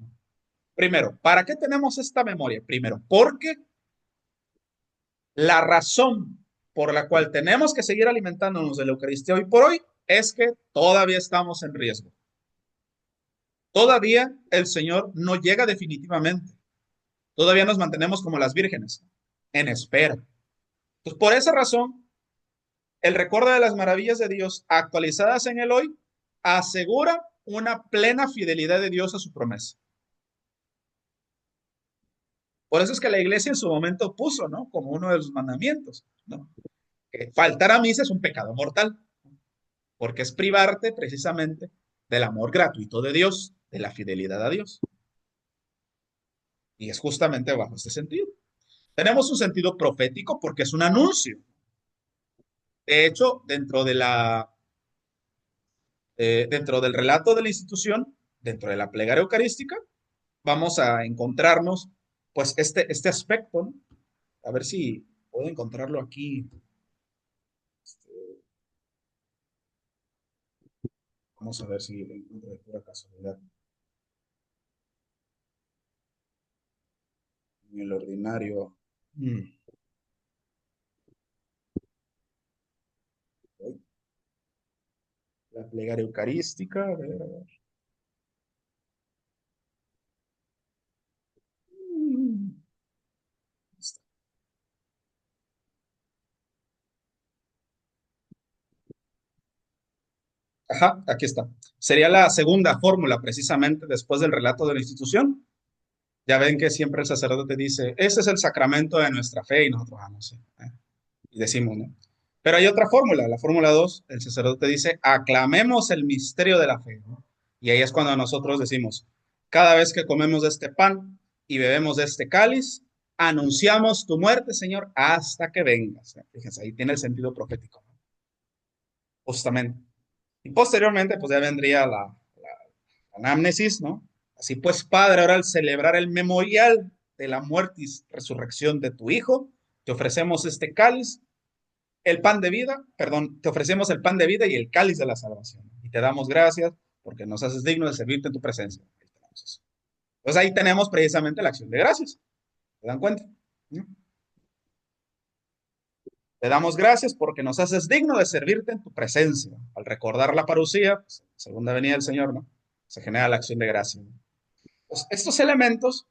Primero, ¿para qué tenemos esta memoria? Primero, porque la razón por la cual tenemos que seguir alimentándonos de la Eucaristía hoy por hoy es que todavía estamos en riesgo. Todavía el Señor no llega definitivamente. Todavía nos mantenemos como las vírgenes, en espera. Entonces, por esa razón, el recuerdo de las maravillas de Dios actualizadas en el hoy asegura una plena fidelidad de Dios a su promesa. Por eso es que la iglesia en su momento puso, ¿no? Como uno de los mandamientos, ¿no? Que faltar a misa es un pecado mortal, porque es privarte precisamente del amor gratuito de Dios, de la fidelidad a Dios. Y es justamente bajo este sentido. Tenemos un sentido profético porque es un anuncio. De hecho, dentro del relato de la institución, dentro de la plegaria eucarística, vamos a encontrarnos pues este aspecto, ¿no? A ver si puedo encontrarlo aquí. Vamos a ver si lo encuentro de pura casualidad. En el ordinario. Mm, La plegaria eucarística. A ver, a ver. Mm, Ajá, aquí está. Sería la segunda fórmula, precisamente después del relato de la institución. Ya ven que siempre el sacerdote dice, ese es el sacramento de nuestra fe y nosotros, no sé, y decimos, ¿no? Pero hay otra fórmula, la fórmula 2, el sacerdote dice, aclamemos el misterio de la fe, ¿no? Y ahí es cuando nosotros decimos, cada vez que comemos de este pan y bebemos de este cáliz, anunciamos tu muerte, Señor, hasta que vengas. Fíjense, ahí tiene el sentido profético, ¿no? Justamente. Y posteriormente, pues ya vendría la anamnesis, ¿no? Así pues, Padre, ahora al celebrar el memorial de la muerte y resurrección de tu Hijo, te ofrecemos este cáliz, el pan de vida, perdón, te ofrecemos el pan de vida y el cáliz de la salvación. Y te damos gracias porque nos haces digno de servirte en tu presencia. Ahí tenemos eso. Entonces ahí tenemos precisamente la acción de gracias. ¿Se dan cuenta? ¿No? Te damos gracias porque nos haces digno de servirte en tu presencia. Al recordar la parucía, pues, segunda venida del Señor, ¿no? Se genera la acción de gracia, ¿no? Pues estos elementos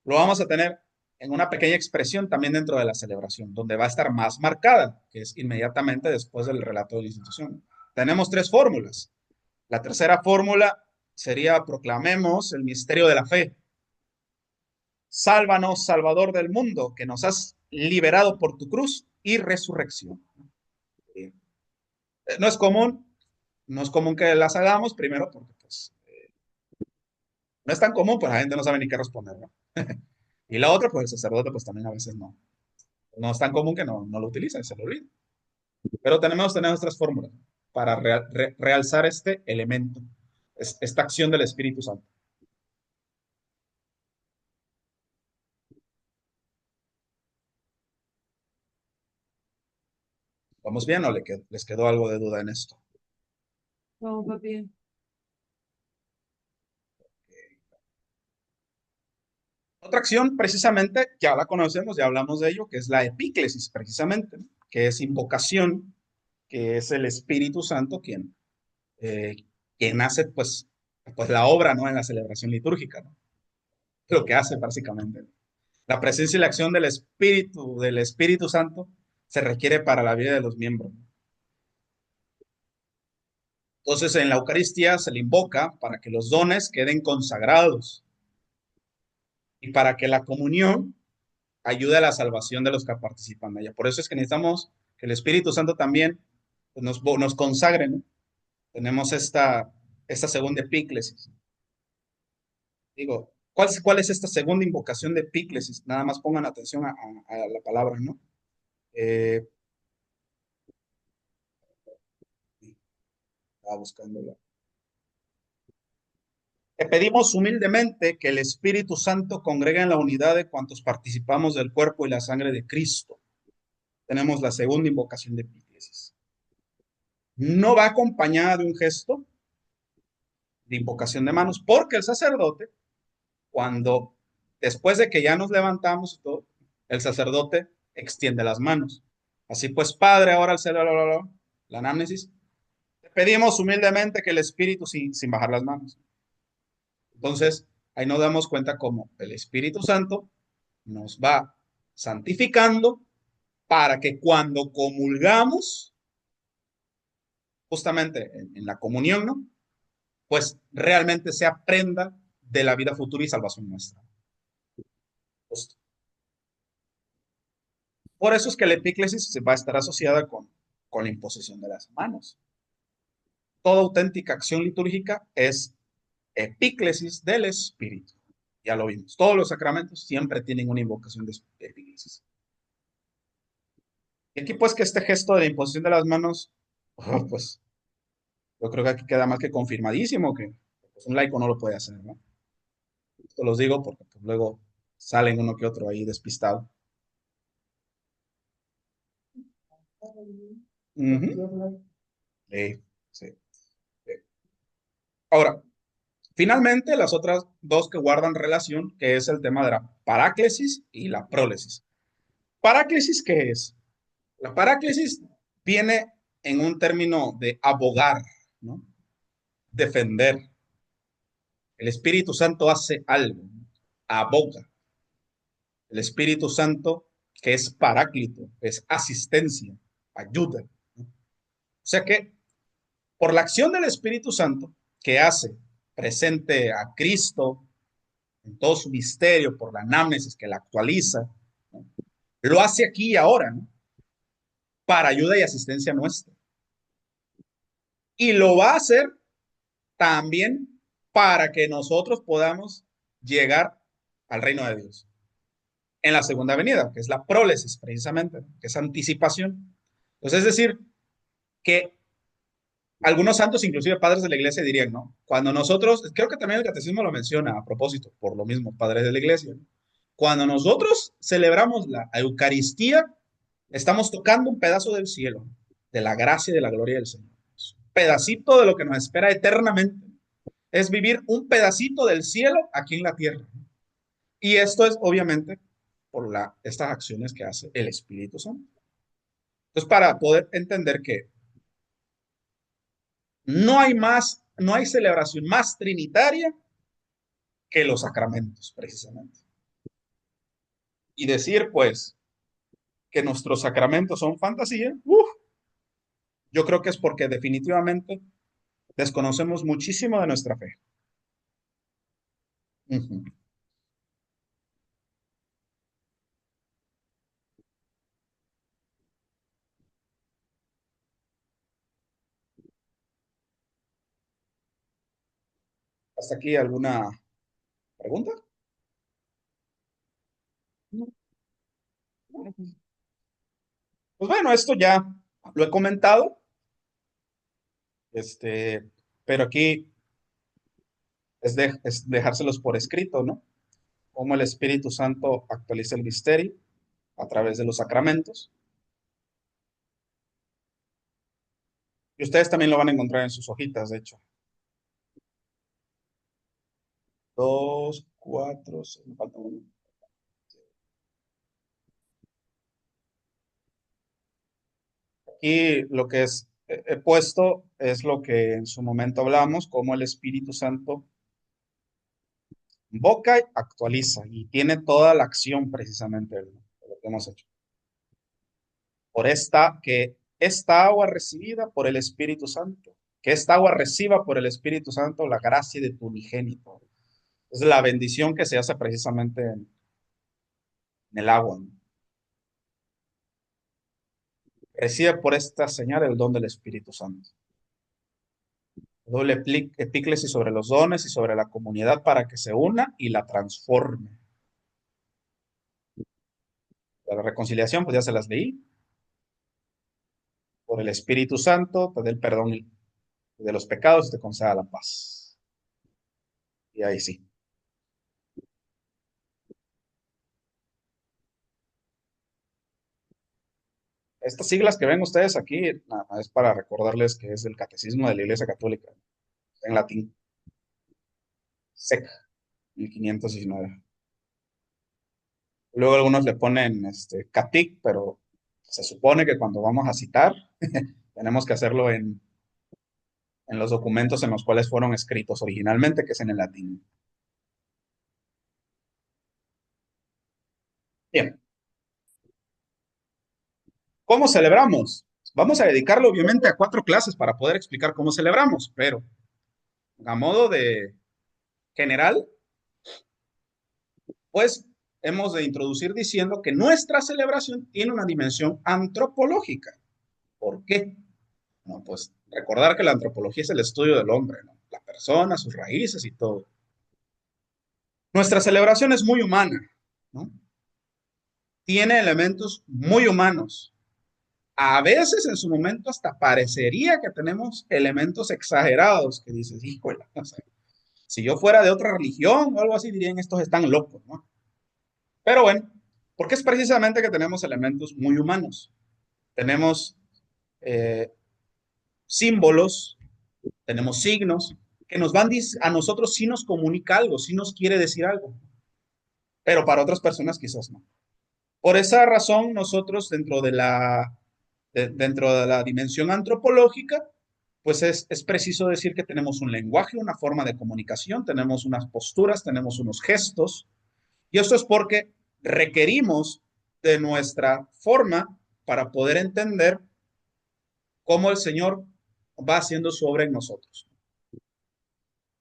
lo vamos a tener en una pequeña expresión también dentro de la celebración, donde va a estar más marcada, que es inmediatamente después del relato de la institución. Tenemos tres fórmulas. La tercera fórmula sería proclamemos el misterio de la fe. Sálvanos, Salvador del mundo, que nos has liberado por tu cruz y resurrección. No es común, no es común que las hagamos, primero porque pues, no es tan común, pues la gente no sabe ni qué responder, ¿no? Y la otra, pues el sacerdote pues también a veces no es tan común que no lo utilicen, se lo olvida. Pero tenemos nuestras fórmulas para realzar este elemento, esta acción del Espíritu Santo. ¿Vamos bien o les quedó algo de duda en esto? No, va bien. Otra acción, precisamente, ya la conocemos, ya hablamos de ello, que es la epíclesis, precisamente, ¿no? Que es invocación, que es el Espíritu Santo eh, quien hace, pues la obra, ¿no? En la celebración litúrgica, ¿no? lo que hace básicamente. La presencia y la acción del Espíritu Santo se requiere para la vida de los miembros. Entonces, en la Eucaristía se le invoca para que los dones queden consagrados y para que la comunión ayude a la salvación de los que participan de ella. Por eso es que necesitamos que el Espíritu Santo también pues, nos consagre, ¿no? Tenemos esta segunda epíclesis. Digo, ¿cuál es esta segunda invocación de epíclesis? Nada más pongan atención a la palabra, ¿no? Eh, Estaba buscándola. Te pedimos humildemente que el Espíritu Santo congregue en la unidad de cuantos participamos del cuerpo y la sangre de Cristo. Tenemos la segunda invocación de epíclesis. No va acompañada de un gesto de invocación de manos, porque el sacerdote, cuando después de que ya nos levantamos y todo, el sacerdote extiende las manos. Así pues, Padre, ahora al hacer la anamnesis, te pedimos humildemente que el Espíritu sin bajar las manos. Entonces, ahí nos damos cuenta cómo el Espíritu Santo nos va santificando para que cuando comulgamos, justamente en la comunión, ¿no? Pues realmente se aprenda de la vida futura y salvación nuestra. Justo. Por eso es que la epíclesis va a estar asociada con la imposición de las manos. Toda auténtica acción litúrgica es epíclesis del Espíritu. Ya lo vimos. Todos los sacramentos siempre tienen una invocación de epíclesis. Y aquí pues que este gesto de imposición de las manos, pues yo creo que aquí queda más que confirmadísimo que pues, un laico no lo puede hacer, ¿no? Esto los digo porque pues, luego salen uno que otro ahí despistado. Ujú. Sí, sí, sí. Ahora, finalmente, las otras dos que guardan relación, que es el tema de la paráclesis y la prólesis. ¿Paráclesis qué es? La paráclesis viene en un término de abogar, ¿no? Defender. El Espíritu Santo hace algo, ¿no? Aboga. El Espíritu Santo, que es paráclito, es asistencia, ayuda, ¿no? O sea que por la acción del Espíritu Santo, que hace presente a Cristo en todo su misterio, por la anamnesis que la actualiza, ¿no? Lo hace aquí y ahora, ¿no? Para ayuda y asistencia nuestra. Y lo va a hacer también para que nosotros podamos llegar al reino de Dios en la segunda venida, que es la prólesis precisamente, ¿no? Que es anticipación. Entonces, es decir, que algunos santos, inclusive padres de la iglesia, dirían, ¿no? Cuando nosotros, creo que también el catecismo lo menciona a propósito, por lo mismo, padres de la iglesia, ¿no? Cuando nosotros celebramos la Eucaristía, estamos tocando un pedazo del cielo, de la gracia y de la gloria del Señor. Un pedacito de lo que nos espera eternamente. Es vivir un pedacito del cielo aquí en la tierra. Y esto es obviamente por estas acciones que hace el Espíritu Santo. Entonces, para poder entender que no hay celebración más trinitaria que los sacramentos, precisamente. Y decir, pues, que nuestros sacramentos son fantasía, yo creo que es porque definitivamente desconocemos muchísimo de nuestra fe. Ujú. ¿Hasta aquí alguna pregunta? Pues bueno, esto ya lo he comentado, pero aquí es dejárselos por escrito, ¿no? Cómo el Espíritu Santo actualiza el misterio a través de los sacramentos. Y ustedes también lo van a encontrar en sus hojitas, de hecho. Dos, cuatro, seis, me falta uno. Aquí lo que he puesto es lo que en su momento hablamos, cómo el Espíritu Santo invoca, actualiza y tiene toda la acción precisamente de lo que hemos hecho. Que esta agua recibida por el Espíritu Santo, que esta agua reciba por el Espíritu Santo la gracia de tu unigénito. Es la bendición que se hace precisamente en el agua, ¿no? Recibe por esta señal el don del Espíritu Santo. Doble epíclesis sobre los dones y sobre la comunidad para que se una y la transforme. La reconciliación, pues ya se las leí. Por el Espíritu Santo, te dé el perdón de los pecados y te conceda la paz. Y ahí sí. Estas siglas que ven ustedes aquí, nada más es para recordarles que es el Catecismo de la Iglesia Católica, en latín, SEC, 1519. Luego algunos le ponen CATIC, pero se supone que cuando vamos a citar, tenemos que hacerlo en los documentos en los cuales fueron escritos originalmente, que es en el latín. Bien, ¿cómo celebramos? Vamos a dedicarlo obviamente a 4 clases para poder explicar cómo celebramos, pero a modo de general, pues hemos de introducir diciendo que nuestra celebración tiene una dimensión antropológica. ¿Por qué? No, pues recordar que la antropología es el estudio del hombre, ¿no? La persona, sus raíces y todo. Nuestra celebración es muy humana, ¿no? Tiene elementos muy humanos. A veces en su momento hasta parecería que tenemos elementos exagerados que dices, híjole, o sea, si yo fuera de otra religión o algo así, dirían estos están locos, ¿no? Pero bueno, porque es precisamente que tenemos elementos muy humanos. Tenemos eh, símbolos, tenemos signos que nos van a nosotros sí nos comunica algo, sí nos quiere decir algo, pero para otras personas quizás no. Por esa razón, nosotros dentro de la dimensión antropológica, pues es preciso decir que tenemos un lenguaje, una forma de comunicación, tenemos unas posturas, tenemos unos gestos, y esto es porque requerimos de nuestra forma para poder entender cómo el Señor va haciendo su obra en nosotros.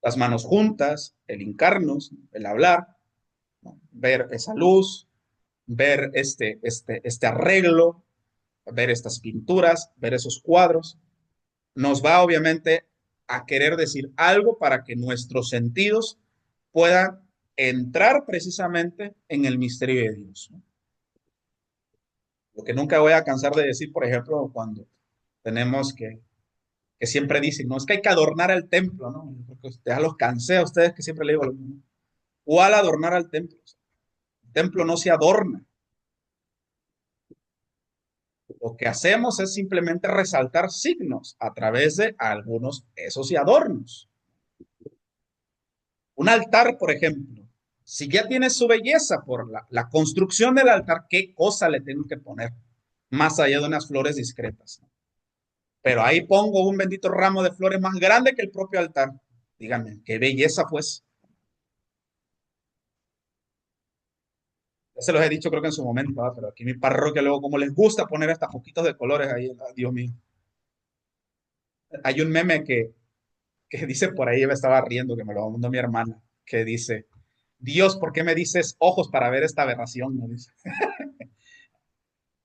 Las manos juntas, el hincarnos, el hablar, ¿no? Ver esa luz, ver este arreglo, ver estas pinturas, ver esos cuadros, nos va obviamente a querer decir algo para que nuestros sentidos puedan entrar precisamente en el misterio de Dios, ¿no? Lo que nunca voy a cansar de decir, por ejemplo, cuando tenemos que siempre dicen, no, es que hay que adornar el templo, ¿no? Porque ya los cansé a ustedes que siempre le digo lo mismo. ¿Cuál adornar al templo? El templo no se adorna. Lo que hacemos es simplemente resaltar signos a través de algunos esos y adornos. Un altar, por ejemplo, si ya tiene su belleza por la construcción del altar, ¿qué cosa le tengo que poner? Más allá de unas flores discretas, ¿no? Pero ahí pongo un bendito ramo de flores más grande que el propio altar. Díganme, qué belleza, pues. Ya se los he dicho, creo que en su momento, ¿verdad? Pero aquí en mi parroquia, luego, como les gusta poner hasta poquitos de colores ahí, Dios mío. Hay un meme que dice por ahí, me estaba riendo, que me lo mandó mi hermana, que dice, Dios, ¿por qué me dices ojos para ver esta aberración? ¿No? Dice.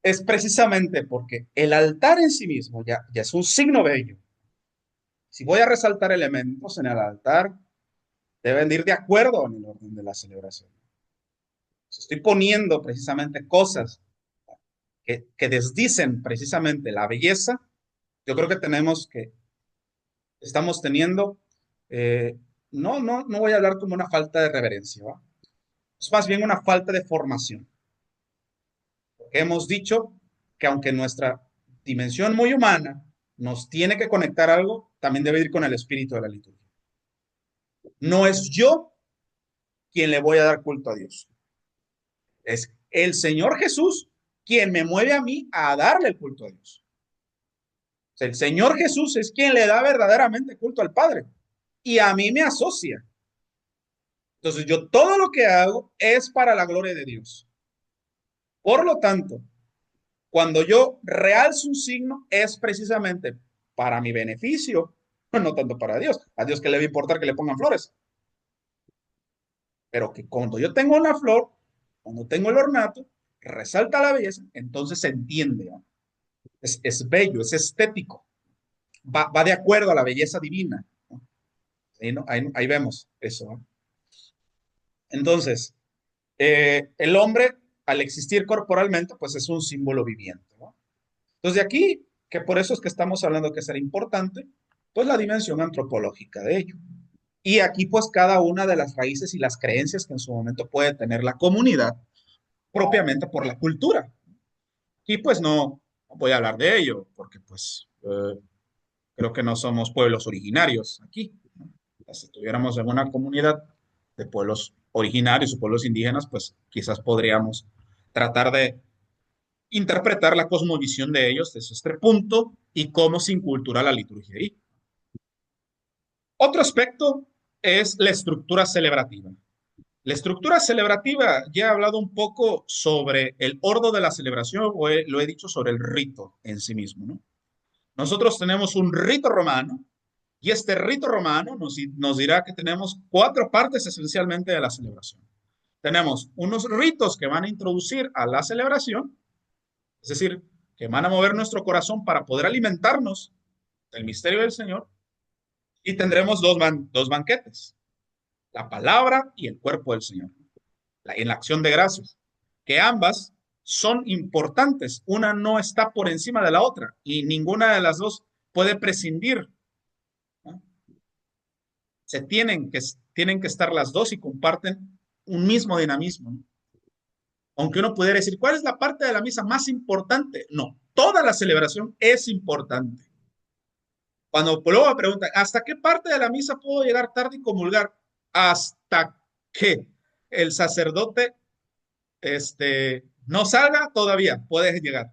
Es precisamente porque el altar en sí mismo ya es un signo bello. Si voy a resaltar elementos en el altar, deben ir de acuerdo en el orden de la celebración. Si estoy poniendo precisamente cosas que desdicen precisamente la belleza, yo creo que estamos teniendo, eh, no voy a hablar como una falta de reverencia, ¿va? Es más bien una falta de formación. Porque hemos dicho que aunque nuestra dimensión muy humana nos tiene que conectar algo, también debe ir con el espíritu de la liturgia. No es yo quien le voy a dar culto a Dios. Es el Señor Jesús quien me mueve a mí a darle el culto a Dios. O sea, el Señor Jesús es quien le da verdaderamente culto al Padre y a mí me asocia. Entonces, yo todo lo que hago es para la gloria de Dios. Por lo tanto, cuando yo realzo un signo, es precisamente para mi beneficio, no tanto para Dios. A Dios que le va a importar que le pongan flores. Pero que cuando yo tengo una flor, cuando tengo el ornato, que resalta la belleza, entonces se entiende, ¿no? Es bello, es estético, va de acuerdo a la belleza divina, ¿no? Ahí, ¿no? Ahí vemos eso, ¿no? Entonces, el hombre, al existir corporalmente, pues es un símbolo viviente, ¿no? Entonces, de aquí, que por eso es que estamos hablando que será importante, pues la dimensión antropológica de ello. Y aquí, pues, cada una de las raíces y las creencias que en su momento puede tener la comunidad, propiamente por la cultura. Y pues no voy a hablar de ello, porque pues creo que no somos pueblos originarios aquí, ¿no? Si estuviéramos en una comunidad de pueblos originarios o pueblos indígenas, pues quizás podríamos tratar de interpretar la cosmovisión de ellos desde este punto y cómo se incultura la liturgia ahí. Otro aspecto es la estructura celebrativa. La estructura celebrativa, ya he hablado un poco sobre el orden de la celebración, lo he dicho sobre el rito en sí mismo, ¿no? Nosotros tenemos un rito romano y este rito romano nos dirá que tenemos cuatro partes esencialmente de la celebración. Tenemos unos ritos que van a introducir a la celebración, es decir, que van a mover nuestro corazón para poder alimentarnos del misterio del Señor, y tendremos dos banquetes, la palabra y el cuerpo del Señor, en la acción de gracias, que ambas son importantes, una no está por encima de la otra y ninguna de las dos puede prescindir, ¿no? Se tienen que estar las dos y comparten un mismo dinamismo, ¿no? Aunque uno pudiera decir, ¿cuál es la parte de la misa más importante? No, toda la celebración es importante. Cuando luego preguntan, ¿hasta qué parte de la misa puedo llegar tarde y comulgar? Hasta que el sacerdote no salga, todavía puedes llegar.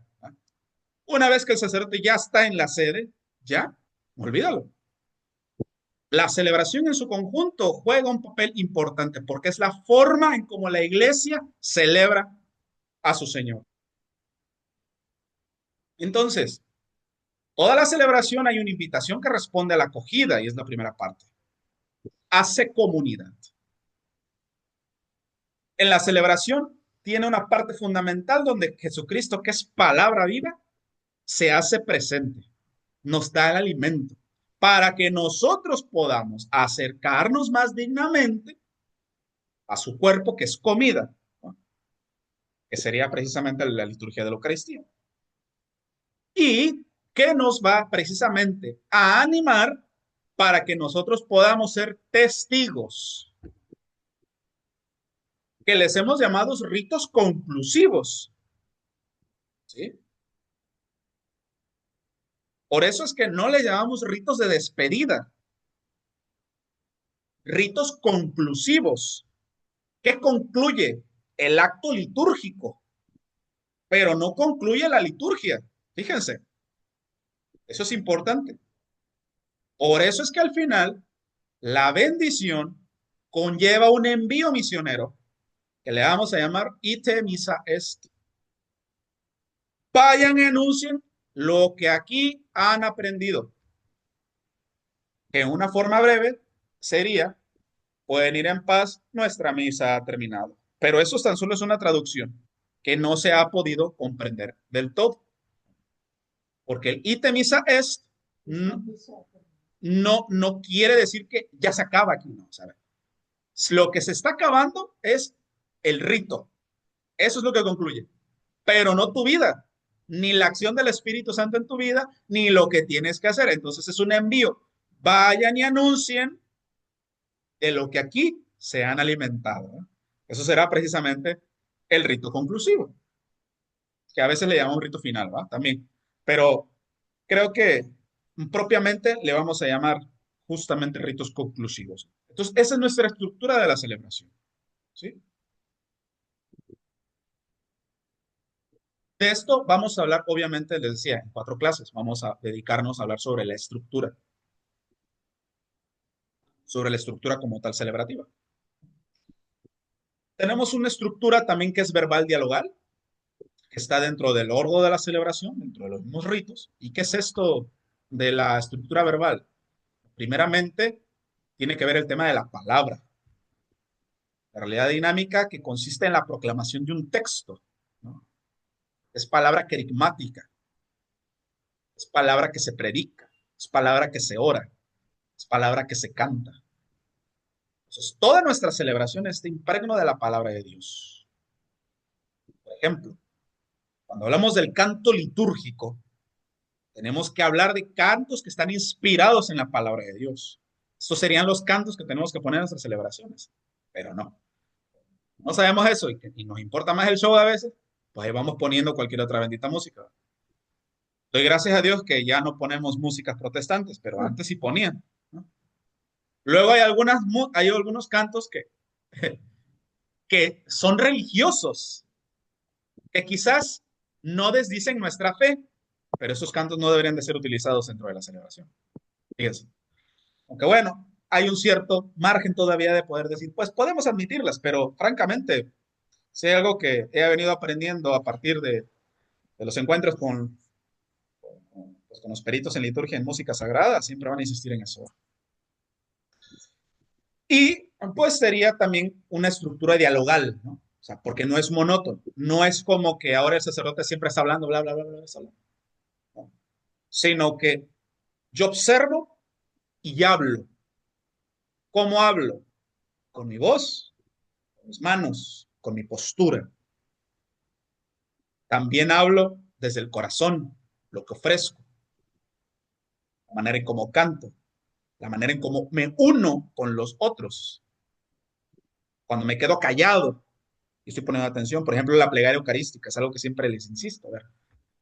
Una vez que el sacerdote ya está en la sede, ya, olvídalo. La celebración en su conjunto juega un papel importante porque es la forma en cómo la iglesia celebra a su Señor. Entonces, toda la celebración hay una invitación que responde a la acogida y es la primera parte. Hace comunidad. En la celebración tiene una parte fundamental donde Jesucristo, que es palabra viva, se hace presente, nos da el alimento para que nosotros podamos acercarnos más dignamente a su cuerpo, que es comida, ¿no? Que sería precisamente la liturgia de la Eucaristía. Y que nos va precisamente a animar para que nosotros podamos ser testigos, que les hemos llamado ritos conclusivos, ¿sí? Por eso es que no le llamamos ritos de despedida, ritos conclusivos, que concluye el acto litúrgico, pero no concluye la liturgia. Fíjense, eso es importante. Por eso es que al final la bendición conlleva un envío misionero que le vamos a llamar ite missa est. Vayan y anuncien lo que aquí han aprendido. Que en una forma breve sería, pueden ir en paz, nuestra misa ha terminado. Pero eso tan solo es una traducción que no se ha podido comprender del todo. Porque el ite missa est no quiere decir que ya se acaba aquí, ¿no? ¿Sabe? Lo que se está acabando es el rito. Eso es lo que concluye. Pero no tu vida, ni la acción del Espíritu Santo en tu vida, ni lo que tienes que hacer. Entonces es un envío. Vayan y anuncien de lo que aquí se han alimentado, ¿no? Eso será precisamente el rito conclusivo, que a veces le llamamos rito final, ¿va? También. Pero creo que propiamente le vamos a llamar justamente ritos conclusivos. Entonces, esa es nuestra estructura de la celebración, ¿sí? De esto vamos a hablar, obviamente, les decía, en cuatro clases. Vamos a dedicarnos a hablar sobre la estructura como tal celebrativa. Tenemos una estructura también que es verbal dialogal, que está dentro del orden de la celebración, dentro de los mismos ritos. ¿Y qué es esto de la estructura verbal? Primeramente, tiene que ver el tema de la palabra, la realidad dinámica que consiste en la proclamación de un texto, ¿no? Es palabra querigmática, es palabra que se predica, es palabra que se ora, es palabra que se canta. Entonces, toda nuestra celebración está impregno de la palabra de Dios. Por ejemplo, cuando hablamos del canto litúrgico, tenemos que hablar de cantos que están inspirados en la palabra de Dios. Estos serían los cantos que tenemos que poner en nuestras celebraciones. Pero no, no sabemos eso y nos importa más el show a veces, pues ahí vamos poniendo cualquier otra bendita música. Doy gracias a Dios que ya no ponemos músicas protestantes, pero antes sí ponían, ¿no? Luego hay algunos cantos que son religiosos, que quizás no desdicen nuestra fe, pero esos cantos no deberían de ser utilizados dentro de la celebración. Fíjense. Aunque bueno, hay un cierto margen todavía de poder decir, pues podemos admitirlas, pero francamente, si hay algo que he venido aprendiendo a partir de los encuentros pues, con los peritos en liturgia en música sagrada, siempre van a insistir en eso. Y pues sería también una estructura dialogal, ¿no? O sea, porque no es monótono, no es como que ahora el sacerdote siempre está hablando, bla, bla, bla, bla, bla, ¿no? Sino que yo observo y hablo. ¿Cómo hablo? Con mi voz, con mis manos, con mi postura. También hablo desde el corazón, lo que ofrezco, la manera en cómo canto, la manera en cómo me uno con los otros. Cuando me quedo callado y estoy poniendo atención, por ejemplo, la plegaria eucarística es algo que siempre les insisto. A ver,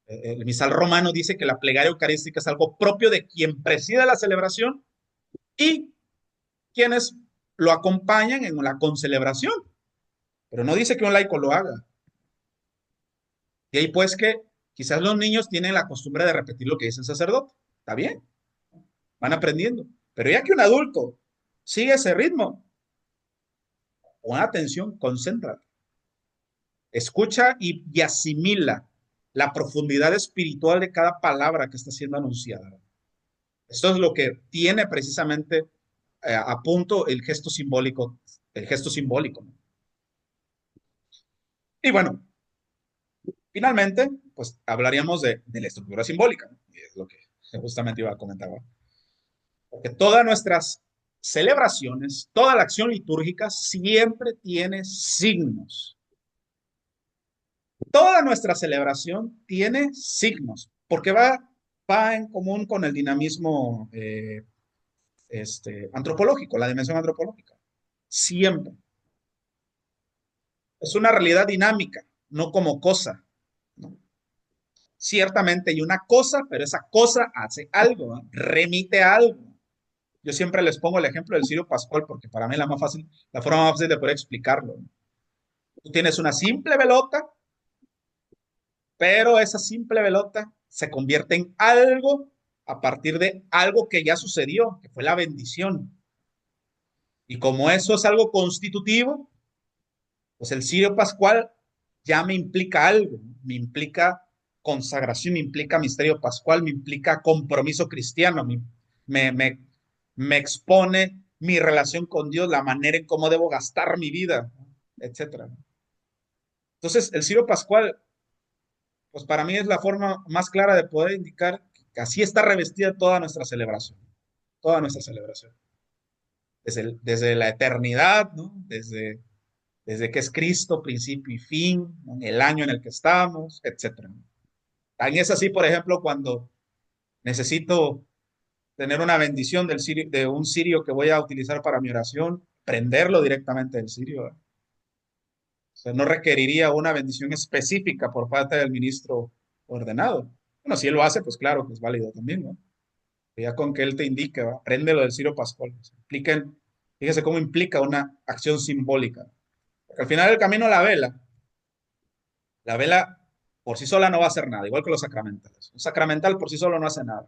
el misal romano dice que la plegaria eucarística es algo propio de quien preside la celebración y quienes lo acompañan en la concelebración, pero no dice que un laico lo haga. Y ahí pues que quizás los niños tienen la costumbre de repetir lo que dice el sacerdote. Está bien, van aprendiendo. Pero ya que un adulto sigue ese ritmo, pon atención, concéntrate. Escucha y asimila la profundidad espiritual de cada palabra que está siendo anunciada. Esto es lo que tiene precisamente a punto el gesto simbólico, ¿no? Y bueno, finalmente, pues hablaríamos de la estructura simbólica, ¿no? Y es lo que justamente iba a comentar ahora. Porque todas nuestras celebraciones, toda la acción litúrgica siempre tiene signos. Toda nuestra celebración tiene signos, porque va en común con el dinamismo antropológico, la dimensión antropológica. Siempre. Es una realidad dinámica, no como cosa, ¿no? Ciertamente hay una cosa, pero esa cosa hace algo, ¿no? Remite a algo. Yo siempre les pongo el ejemplo del cirio pascual porque para mí es la forma más fácil de poder explicarlo, ¿no? Tú tienes una simple velota, pero esa simple velota se convierte en algo a partir de algo que ya sucedió, que fue la bendición. Y como eso es algo constitutivo, pues el cirio pascual ya me implica algo, me implica consagración, me implica misterio pascual, me implica compromiso cristiano, me, me, me expone mi relación con Dios, la manera en cómo debo gastar mi vida, etcétera. Entonces, el cirio pascual, pues para mí es la forma más clara de poder indicar que así está revestida toda nuestra celebración, desde la eternidad, ¿no? Desde que es Cristo, principio y fin, ¿no? El año en el que estamos, etcétera. Tan es así, por ejemplo, cuando necesito tener una bendición de un cirio que voy a utilizar para mi oración, prenderlo directamente del cirio, ¿eh? O sea, no requeriría una bendición específica por parte del ministro ordenado. Bueno, si él lo hace, pues claro que es válido también, ¿no? Ya con que él te indique, ¿va? Préndelo del cirio pascual. Fíjese cómo implica una acción simbólica. Porque al final del camino la vela por sí sola no va a hacer nada, igual que los sacramentales. Un sacramental por sí solo no hace nada.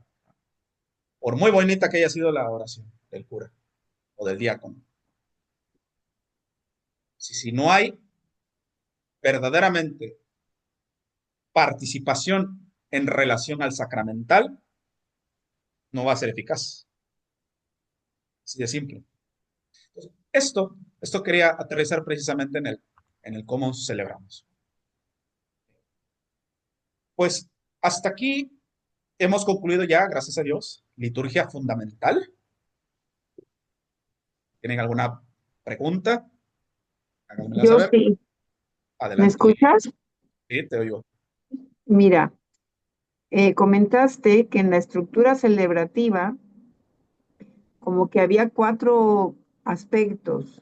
Por muy bonita que haya sido la oración del cura o del diácono. Si no hay verdaderamente participación en relación al sacramental, no va a ser eficaz. Así de simple. Entonces, esto quería aterrizar precisamente en el cómo celebramos. Pues hasta aquí hemos concluido ya, gracias a Dios, liturgia fundamental. ¿Tienen alguna pregunta? Háganmela Yo saber. sí. ¿Me Adelante, Lidia. escuchas? Sí, te oigo. Mira, comentaste que en la estructura celebrativa como que había cuatro aspectos.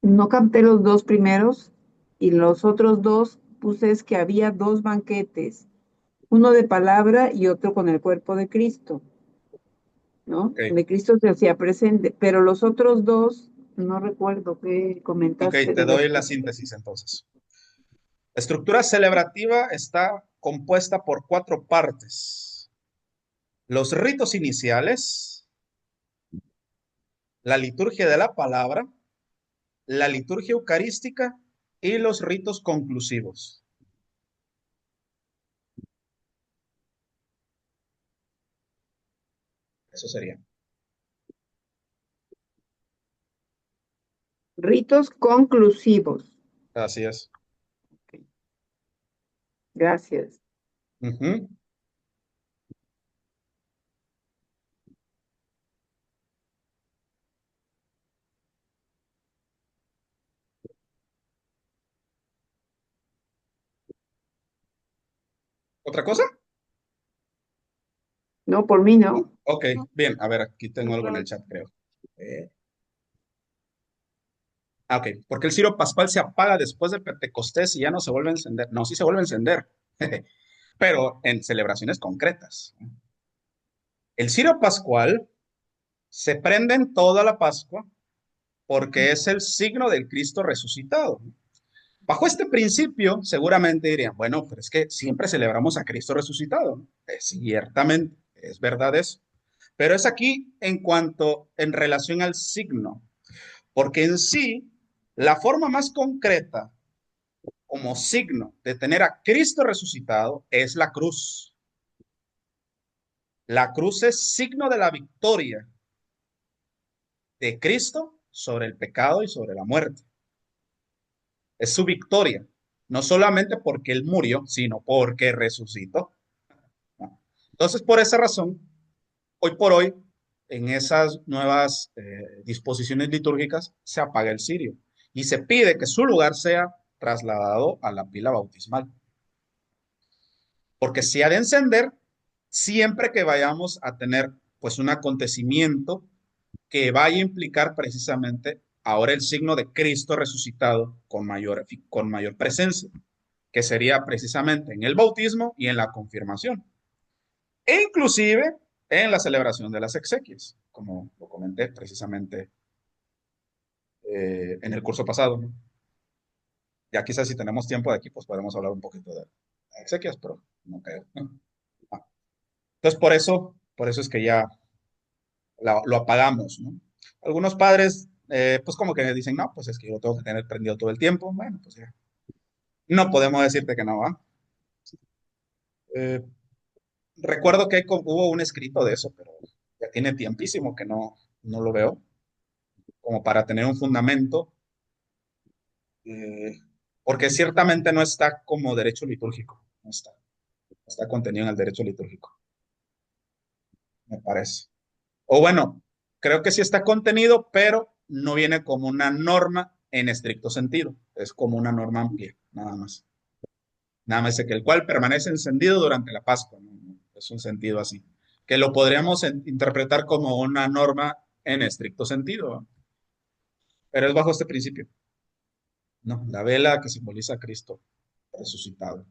No capté los dos primeros y los otros dos puse es que había dos banquetes, uno de palabra y otro con el cuerpo de Cristo, ¿no? Ok, Donde Cristo se hacía presente, pero los otros dos, no recuerdo qué ok, comentaste te de los... doy la síntesis entonces. La estructura celebrativa está compuesta por cuatro partes. Los ritos iniciales, la liturgia de la palabra, la liturgia eucarística y los ritos conclusivos. Eso sería. Ritos conclusivos. Así es. Gracias. Ujú. ¿Otra cosa? No, por mí No. no. Ok, bien. A ver, aquí tengo algo en el chat, creo. Eh, ok, porque el cirio pascual se apaga después del Pentecostés y ya no se vuelve a encender. No, sí se vuelve a encender, pero en celebraciones concretas. El cirio pascual se prende en toda la Pascua porque es el signo del Cristo resucitado. Bajo este principio, seguramente dirían, bueno, pero es que siempre celebramos a Cristo resucitado, ¿no? Ciertamente, es verdad eso. Pero es aquí en cuanto en relación al signo, porque en sí, la forma más concreta como signo de tener a Cristo resucitado es la cruz. La cruz es signo de la victoria de Cristo sobre el pecado y sobre la muerte. Es su victoria, no solamente porque Él murió, sino porque resucitó. ¿No? Entonces, por esa razón, hoy por hoy, en esas nuevas disposiciones litúrgicas, se apaga el cirio y se pide que su lugar sea trasladado a la pila bautismal. Porque se ha de encender siempre que vayamos a tener pues un acontecimiento que vaya a implicar precisamente ahora el signo de Cristo resucitado con mayor presencia, que sería precisamente en el bautismo y en la confirmación, e inclusive en la celebración de las exequias, como lo comenté precisamente en el curso pasado, ¿no? Ya quizás si tenemos tiempo de aquí, pues podemos hablar un poquito de exequias, pero no creo, ¿no? Ah. Entonces, por eso es que ya lo apagamos, ¿no? Algunos padres, pues como que dicen, no, pues es que yo lo tengo que tener prendido todo el tiempo. Bueno, pues ya. No podemos decirte que no, ¿va? Eh, recuerdo que hubo un escrito de eso, pero ya tiene tiempísimo que no lo veo, como para tener un fundamento, eh, porque ciertamente no está como derecho litúrgico, no está contenido en el derecho litúrgico, me parece. O bueno, creo que sí está contenido, pero no viene como una norma en estricto sentido. Es como una norma amplia, nada más. Nada más dice que el cual permanece encendido durante la Pascua, ¿no? Es un sentido así. Que lo podríamos interpretar como una norma en estricto sentido, ¿no? Pero es bajo este principio. No, la vela que simboliza a Cristo resucitado.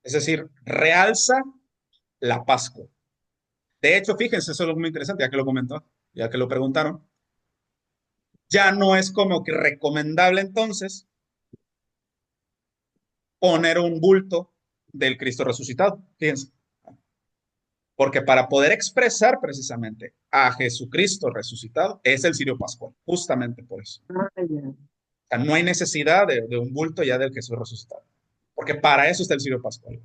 Es decir, realza la Pascua. De hecho, fíjense, eso es muy interesante, ya que lo comentó, ya que lo preguntaron. Ya no es como que recomendable entonces poner un bulto del Cristo resucitado. Fíjense. Porque para poder expresar precisamente a Jesucristo resucitado es el cirio pascual, justamente por eso. Ah, ya. O sea, no hay necesidad de un bulto ya del Jesús resucitado, porque para eso está el cirio pascual.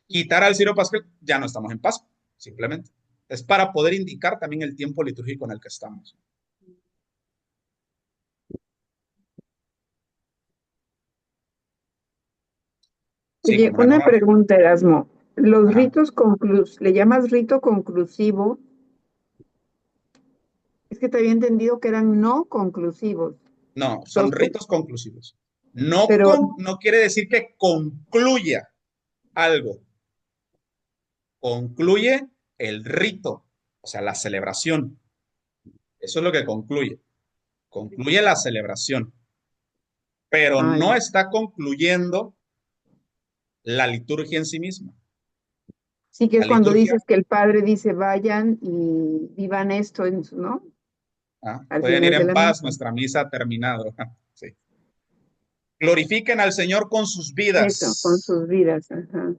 Quitar al cirio pascual, ya no estamos en Pascua, simplemente. Es para poder indicar también el tiempo litúrgico en el que estamos. Sí, Oye, como no, una hermano. pregunta, Erasmo. Los Ajá. ritos ¿le llamas rito conclusivo? Es que te había entendido que eran no conclusivos. No, son Los, ritos conclusivos. No, pero no quiere decir que concluya algo. Concluye el rito, o sea, la celebración. Eso es lo que concluye. Concluye la celebración, pero ah, no ya. está concluyendo la liturgia en sí misma. Sí, que La es cuando liturgia, dices que el padre dice vayan y vivan esto, ¿no? Al pueden ir final de en la paz, misa. nuestra misa ha terminado. Sí. Glorifiquen al Señor con sus Eso, con vidas. sus vidas. Ajá.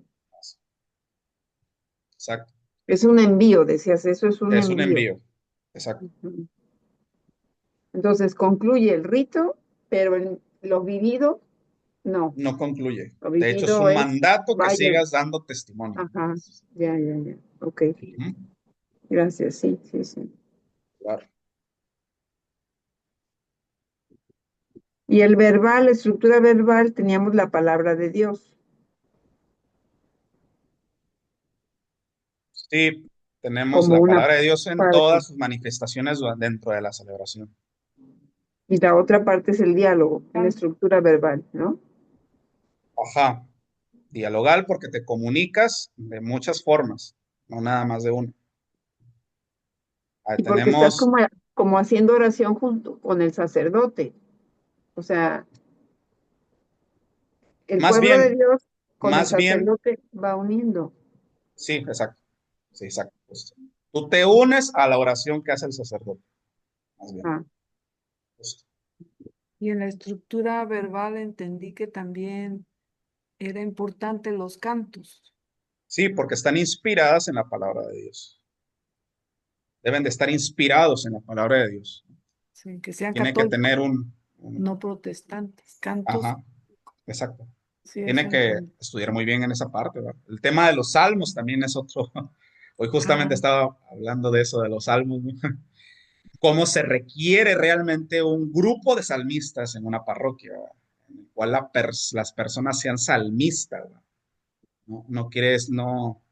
Exacto. Es un envío, decías, eso es un Es un envío. envío. Exacto. Ujú. Entonces concluye el rito, pero lo vivido, no. No concluye. Lo De hecho, es vivido un es mandato que vayan. sigas dando testimonio. Ajá. Ya, ya, ya. Ok. Ujú. Gracias. Sí, sí, sí. Claro. Y el verbal, la estructura verbal, teníamos la palabra de Dios. Sí, tenemos Como la una palabra de Dios en parte. todas sus manifestaciones dentro de la celebración. Y la otra parte es el diálogo, en la estructura verbal, ¿no? Ajá. Dialogal porque te comunicas de muchas formas, no nada más de una. Ahí Y porque estás tenemos como haciendo oración junto con el sacerdote. O sea, el más pueblo de bien, Dios con el más bien, sacerdote va uniendo. sí, exacto. Sí, exacto. Justo. Tú te unes a la oración que hace el sacerdote, más bien. Ah, Justo. Y en la estructura verbal entendí que también era importante los cantos, Sí, porque están inspiradas en la palabra de Dios. Deben de estar inspirados en la palabra de Dios. sí, que sean Tiene que católicos, tener no protestantes, cantos, ajá, exacto. sí, eso Tiene que entendí. estudiar muy bien en esa parte, ¿verdad? El tema de los salmos también es otro. Hoy justamente Ah, estaba hablando de eso, de los salmos, ¿no? Cómo se requiere realmente un grupo de salmistas en una parroquia, ¿verdad? En el cual las personas sean salmistas, ¿verdad? No,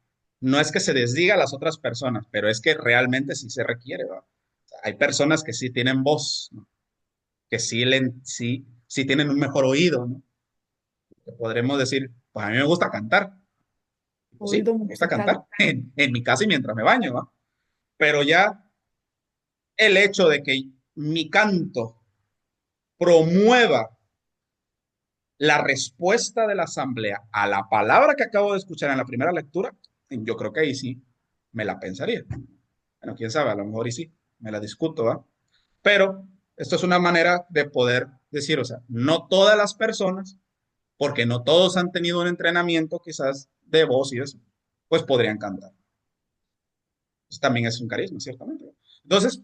no es que se desdiga a las otras personas, pero es que realmente sí se requiere, ¿verdad? O sea, hay personas que sí tienen voz, ¿no? Que sí tienen un mejor oído, ¿no? Que podremos decir, pues a mí me gusta cantar. Pues sí, oído me gusta musical. cantar en mi casa y mientras me baño, ¿va? Pero ya el hecho de que mi canto promueva la respuesta de la asamblea a la palabra que acabo de escuchar en la primera lectura, yo creo que ahí sí me la pensaría. Bueno, quién sabe, a lo mejor y sí, me la discuto, ¿va? Pero esto es una manera de poder decir, o sea, no todas las personas, porque no todos han tenido un entrenamiento quizás de voz y eso, pues podrían cantar. Eso también es un carisma, ciertamente. Entonces,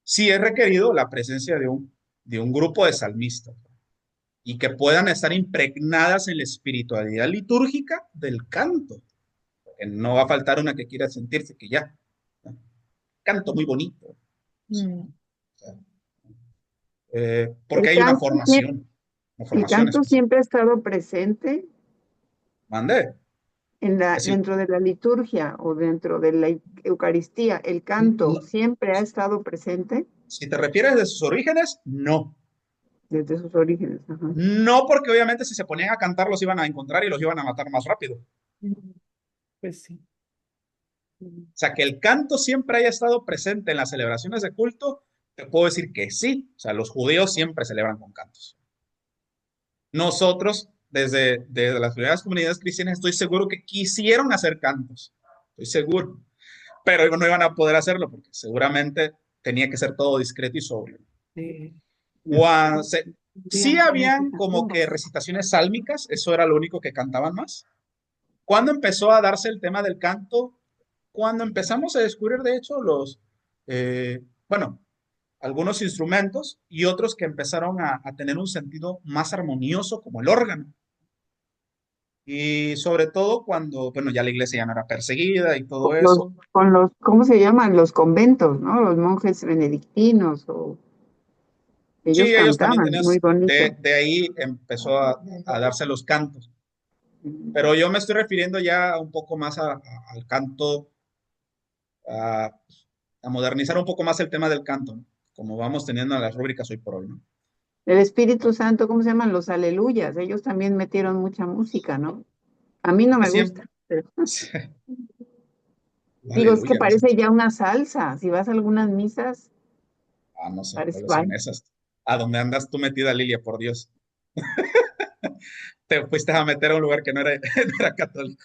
sí es requerido la presencia de un grupo de salmistas y que puedan estar impregnadas en la espiritualidad litúrgica del canto. Porque no va a faltar una que quiera sentirse que ya, ¿no? Canto muy bonito. Mm. Porque El hay canto, una el formación canto específica. siempre ha estado presente Mande. Es decir, dentro de la liturgia o dentro de la Eucaristía. El canto no, siempre ha estado presente si te refieres de sus orígenes, no. desde sus orígenes. Ajá. No porque obviamente si se ponían a cantar los iban a encontrar y los iban a matar más rápido. Mm, pues sí. Mm. O sea, que el canto siempre haya estado presente en las celebraciones de culto, te puedo decir que sí. O sea, los judíos siempre celebran con cantos. Nosotros, desde las primeras comunidades cristianas, estoy seguro que quisieron hacer cantos. Estoy seguro. Pero no iban a poder hacerlo porque seguramente tenía que ser todo discreto y sobrio. Eh, Sí Tendrían como habían como que catacumbas. recitaciones sálmicas, eso era lo único que cantaban más. ¿Cuándo empezó a darse el tema del canto? cuando empezamos a descubrir, de hecho, bueno, algunos instrumentos y otros que empezaron a tener un sentido más armonioso, como el órgano. Y sobre todo cuando, bueno, ya la iglesia ya no era perseguida y todo Los, eso. con los, ¿cómo se llaman? Los conventos, ¿no? Los monjes benedictinos, o ellos Sí, ellos también cantaban tenían, muy bonito. de ahí empezó a darse los cantos. Ujú. Pero yo me estoy refiriendo ya un poco más al canto, a, a modernizar un poco más el tema del canto, ¿no? Como vamos teniendo las rúbricas hoy por hoy, ¿no? El Espíritu Santo, ¿cómo se llaman? Los aleluyas. Ellos también metieron mucha música, ¿no? A mí no Que me siempre, gusta, pero digo, es que aleluya, no sé. parece ya una salsa. Si vas a algunas misas, Ah, no sé parece cuáles son baile. esas. ¿A dónde andas tú metida, Lilia, por Dios? Te fuiste a meter a un lugar que no era, no era católico.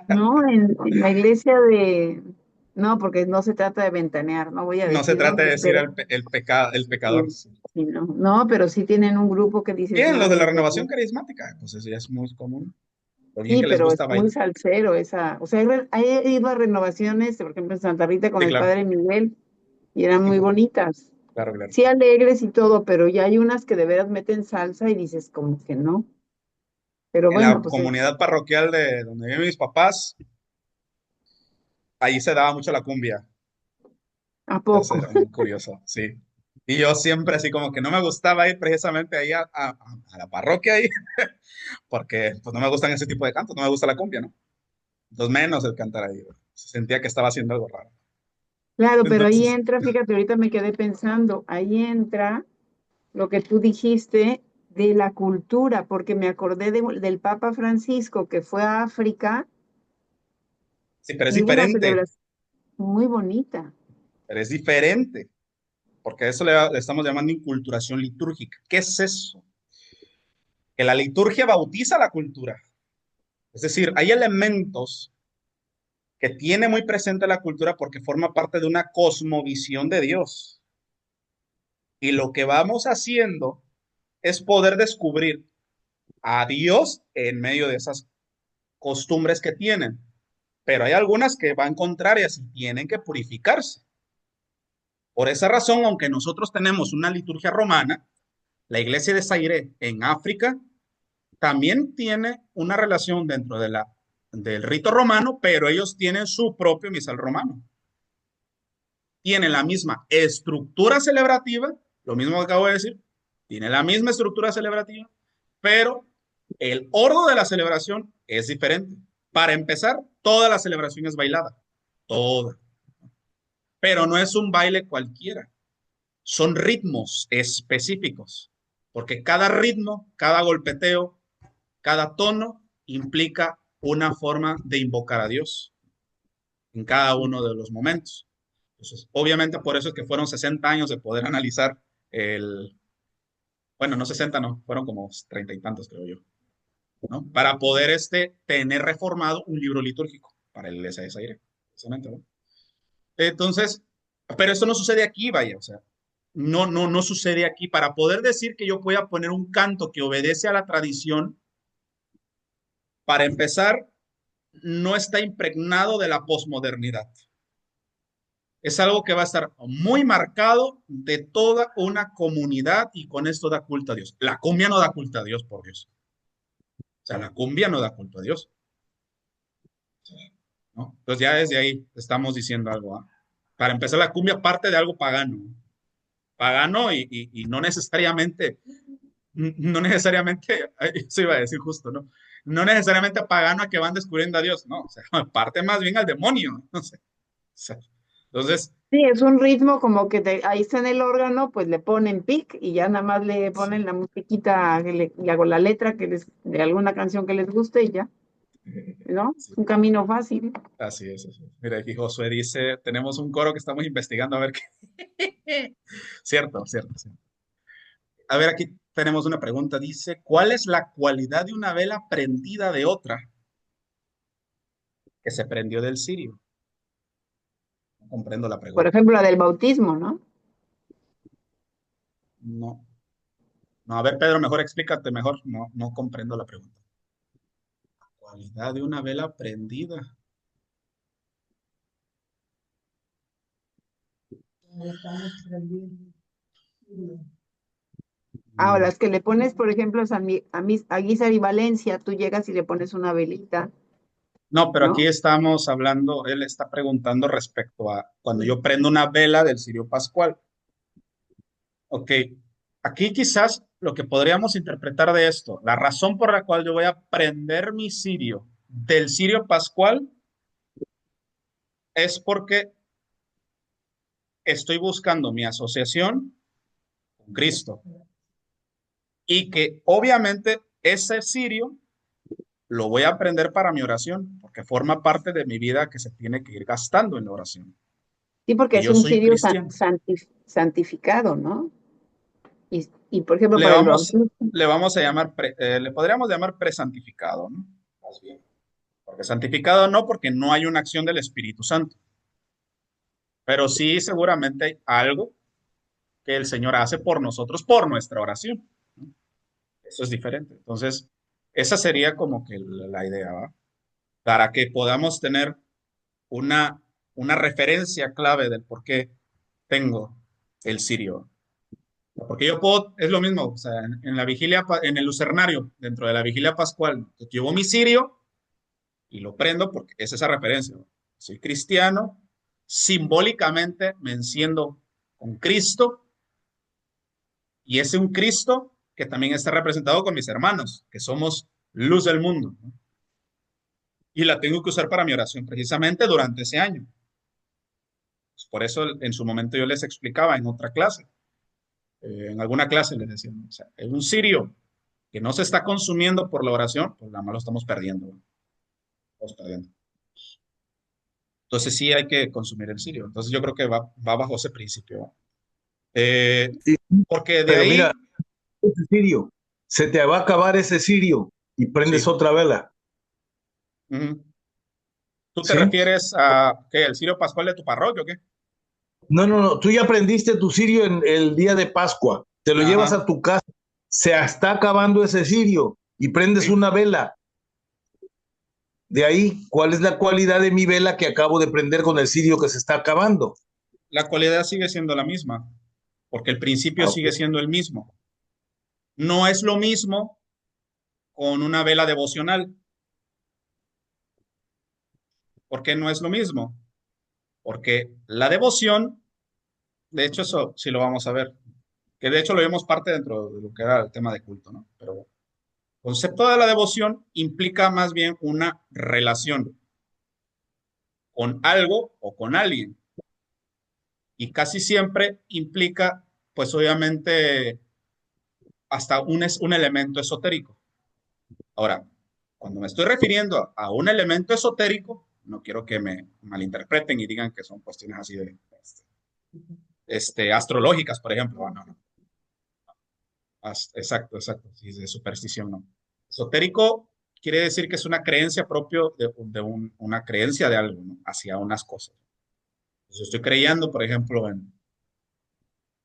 No, en la iglesia de... No, porque no se trata de ventanear, no voy a No se decir trata de dónde, decir pero el pecador. sí, sí, no, no, pero sí tienen un grupo que dices, Bien, no, los de la no, renovación carismática, pues eso ya es muy común. Lo bien sí, que les pero es gusta muy bailar. salsero esa, o sea, he ido a renovaciones, por ejemplo, en Santa Rita con Sí, el claro. padre Miguel, y eran muy Ujú. bonitas. Claro, claro. Sí, alegres y todo, pero ya hay unas que de veras meten salsa y dices como que no. Pero En bueno, la pues comunidad parroquial de donde viven mis papás, ahí se daba mucho la cumbia. ¿a Entonces poco? era muy curioso, sí. Y yo siempre así como que no me gustaba ir precisamente ahí a la parroquia ahí, porque pues no me gustan ese tipo de cantos, no me gusta la cumbia, ¿no? Entonces menos el cantar ahí, ¿no? Se sentía que estaba haciendo algo raro. Claro, pero ahí Entonces, entra, fíjate, ahorita me quedé pensando, ahí entra lo que tú dijiste de la cultura, porque me acordé del Papa Francisco que fue a África sí, pero es y hubo una diferente, celebración muy bonita. pero es diferente, porque a eso le estamos llamando inculturación litúrgica. ¿Qué es eso? Que la liturgia bautiza la cultura. Es decir, hay elementos que tiene muy presente la cultura porque forma parte de una cosmovisión de Dios. Y lo que vamos haciendo es poder descubrir a Dios en medio de esas costumbres que tienen. Pero hay algunas que van contrarias y tienen que purificarse. Por esa razón, aunque nosotros tenemos una liturgia romana, la iglesia de Zaire en África también tiene una relación dentro del rito romano, pero ellos tienen su propio misal romano. Tienen la misma estructura celebrativa, lo mismo que acabo de decir, tiene la misma estructura celebrativa, pero el orden de la celebración es diferente. Para empezar, toda la celebración es bailada, toda, pero no es un baile cualquiera, son ritmos específicos, porque cada ritmo, cada golpeteo, cada tono implica una forma de invocar a Dios en cada uno de los momentos. Entonces, obviamente por eso es que fueron 60 años de poder analizar bueno, no 60, no, fueron como 30 y tantos, creo yo, ¿no? Para poder tener reformado un libro litúrgico para la iglesia de Zaire, precisamente, ¿no? Entonces, pero esto no sucede aquí, vaya, o sea, no sucede aquí. Para poder decir que yo voy a poner un canto que obedece a la tradición, para empezar, no está impregnado de la posmodernidad. Es algo que va a estar muy marcado de toda una comunidad y con esto da culto a Dios. La cumbia no da culto a Dios, por Dios. O sea, la cumbia no da culto a Dios, ¿no? Entonces ya desde ahí estamos diciendo algo, ¿ah? Para empezar, la cumbia parte de algo pagano, ¿no? Pagano y no necesariamente, no necesariamente, eso iba a decir justo, ¿no? No necesariamente pagano a que van descubriendo a Dios, no, o sea, parte más bien al demonio, no sé. O sea, entonces, Sí, es un ritmo como que ahí está en el órgano, pues le ponen pic y ya nada más le sí, ponen la musiquita y hago la letra de alguna canción que les guste y ya, ¿no? sí. Es un camino fácil. Así es, así es. Mira, aquí Josué dice, tenemos un coro que estamos investigando a ver qué. Cierto, cierto, cierto. A ver, aquí tenemos una pregunta. Dice, ¿cuál es la cualidad de una vela prendida de otra que se prendió del cirio? No comprendo la Por pregunta. ejemplo, la del bautismo, ¿no? No, no. A ver, Pedro, mejor explícate mejor. No comprendo la pregunta. Cualidad de una vela prendida. Estamos prendiendo. Ah, o Mm, las que le pones, por ejemplo, a Guízar y Valencia, tú llegas y le pones una velita, No, pero aquí ¿no? estamos hablando, él está preguntando respecto a cuando yo prendo una vela del cirio pascual. Ok, aquí quizás lo que podríamos interpretar de esto, la razón por la cual yo voy a prender mi cirio del cirio pascual es porque estoy buscando mi asociación con Cristo y que obviamente ese cirio lo voy a aprender para mi oración, porque forma parte de mi vida que se tiene que ir gastando en la oración. Sí, porque Que es yo un soy cirio cristiano. santificado, ¿no? Y, por ejemplo, Le para el vamos, bautismo, le vamos a llamar, le podríamos llamar presantificado, ¿no? Más bien. Porque santificado no, porque no hay una acción del Espíritu Santo, pero sí seguramente hay algo que el Señor hace por nosotros, por nuestra oración. ¿No? Eso es diferente. Entonces, esa sería como que la idea, ¿va? Para que podamos tener una, una referencia clave del por qué tengo el cirio. Porque yo puedo, es lo mismo, o sea, en la vigilia, en el lucernario, dentro de la vigilia pascual, yo llevo mi cirio y lo prendo porque es esa referencia. ¿No? Soy cristiano, simbólicamente me enciendo con Cristo y ese un Cristo que también está representado con mis hermanos, que somos luz del mundo. ¿No? Y la tengo que usar para mi oración precisamente durante ese año. Pues por eso en su momento yo les explicaba en otra clase, en alguna clase les decía, ¿no? O sea, es un cirio que no se está consumiendo por la oración, pues nada más lo estamos perdiendo. ¿No? Estamos perdiendo. Entonces sí hay que consumir el cirio. Entonces yo creo que va bajo ese principio. Eh, Sí, porque de pero mira, ahí, ese cirio, se te va a acabar ese cirio y prendes sí. otra vela, Ujú. ¿Tú te ¿sí? refieres a qué, el cirio pascual de tu parroquia o qué? No, no, no, tú ya prendiste tu cirio en el día de Pascua, te lo llevas Ajá, a tu casa, se está acabando ese cirio y prendes sí. una vela. De ahí, ¿cuál es la cualidad de mi vela que acabo de prender con el cirio que se está acabando? La cualidad sigue siendo la misma, porque el principio Ah, sigue ok. siendo el mismo. No es lo mismo con una vela devocional. ¿Por qué no es lo mismo? Porque la devoción, de hecho, eso sí lo vamos a ver, que de hecho lo vemos parte dentro de lo que era el tema de culto, ¿no? Pero el concepto de la devoción implica más bien una relación con algo o con alguien. Y casi siempre implica, pues obviamente, hasta un elemento esotérico. Ahora, cuando me estoy refiriendo a un elemento esotérico, no quiero que me malinterpreten y digan que son cuestiones así de astrológicas, por ejemplo. Ah, no, no. Exacto, exacto. Sí, de superstición, no. Esotérico quiere decir que es una creencia propio de una creencia de algo, ¿no? Hacia unas cosas. Entonces, estoy creyendo, por ejemplo, en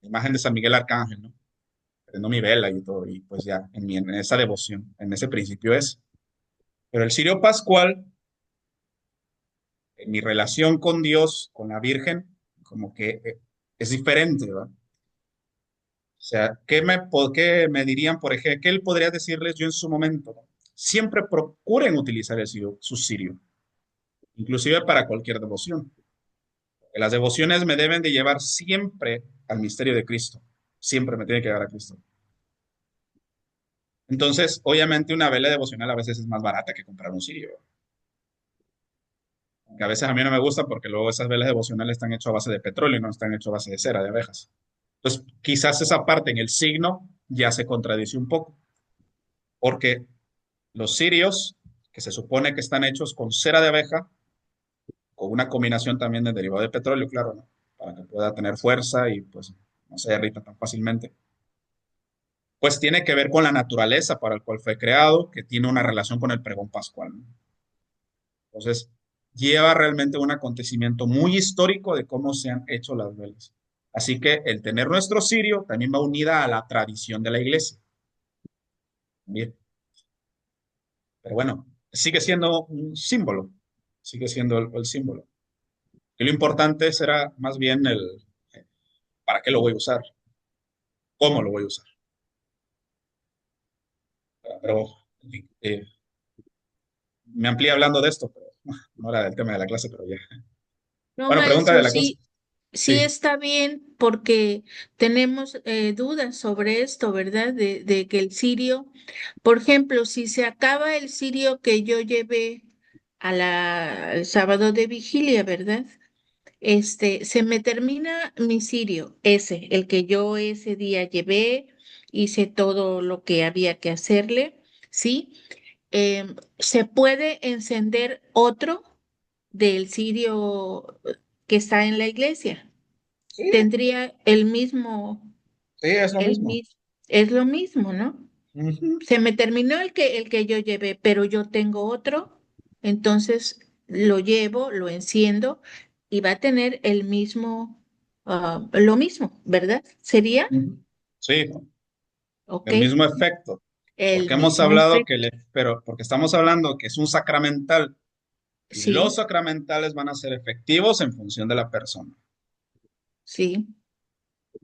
la imagen de San Miguel Arcángel, ¿no? Prendo mi vela y todo, y pues ya, en esa devoción, en ese principio es. Pero el cirio pascual, en mi relación con Dios, con la Virgen, como que es diferente, ¿verdad? O sea, qué me dirían, por ejemplo, qué podría decirles yo en su momento? Siempre procuren utilizar el cirio, su cirio, inclusive para cualquier devoción. Las devociones me deben de llevar siempre al misterio de Cristo. Siempre me tiene que llevar a Cristo. Entonces, obviamente, una vela devocional a veces es más barata que comprar un cirio. Que a veces a mí no me gusta porque luego esas velas devocionales están hechas a base de petróleo y no están hechas a base de cera, de abejas. Entonces, quizás esa parte en el signo ya se contradice un poco, porque los cirios, que se supone que están hechos con cera de abeja, con una combinación también de derivado de petróleo, claro, ¿no? Para que pueda tener fuerza y pues no se derrita tan fácilmente, pues tiene que ver con la naturaleza para el cual fue creado, que tiene una relación con el pregón pascual. ¿No? Entonces, lleva realmente un acontecimiento muy histórico de cómo se han hecho las velas. Así que el tener nuestro cirio también va unida a la tradición de la iglesia. Bien, pero bueno, sigue siendo un símbolo, sigue siendo el símbolo. Y lo importante será más bien ¿para qué lo voy a usar? ¿Cómo lo voy a usar? Pero eh, me amplié hablando de esto, pero no era del tema de la clase, pero ya. No, Bueno, pregunta de maestro, la clase. sí, sí Sí, está bien porque tenemos dudas sobre esto, ¿verdad? De que el cirio, por ejemplo, si se acaba el cirio que yo llevé al sábado de vigilia, ¿verdad? Se me termina mi cirio, ese, el que yo ese día llevé, hice todo lo que había que hacerle, ¿sí? ¿Se puede encender otro del cirio que está en la iglesia? sí, Tendría el mismo, sí, es lo el mismo. mismo, es lo mismo, ¿no? Ujú. Se me terminó el que yo llevé, pero yo tengo otro, entonces lo llevo, lo enciendo y va a tener el mismo, lo mismo, ¿verdad? ¿Sería? Ujú. Sí, Ok, el mismo efecto. el Porque hemos mismo hablado efecto. pero porque estamos hablando que es un sacramental y los Sí, sacramentales van a ser efectivos en función de la persona. sí,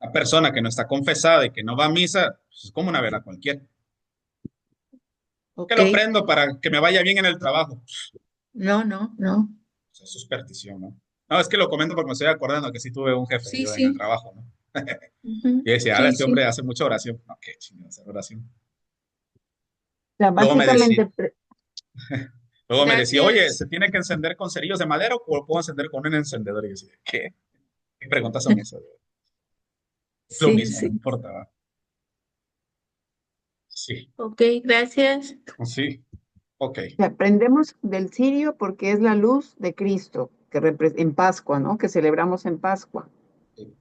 La persona que no está confesada y que no va a misa, pues es como una vela cualquiera. Que ok. lo prendo para que me vaya bien en el trabajo. No, no, no. Pues es superstición, ¿no? No, es que lo comento porque me estoy acordando que sí tuve un jefe Sí, yo en el sí. trabajo, ¿no? Ujú, Y decía, sí, este sí. hombre hace mucha oración. No, qué chingada hacer oración. O sea, Luego me decía, básicamente, luego me decía, oye, Gracias. ¿se tiene que encender con cerillos de madera o puedo encender con un encendedor? Y yo decía, ¿qué? ¿Qué preguntas son esas? Es lo Sí, mismo, no sí. importa, ¿va? Sí, Ok, gracias. sí, ok. aprendemos del cirio porque es la luz de Cristo, en Pascua, ¿no? Que celebramos en Pascua. Sí.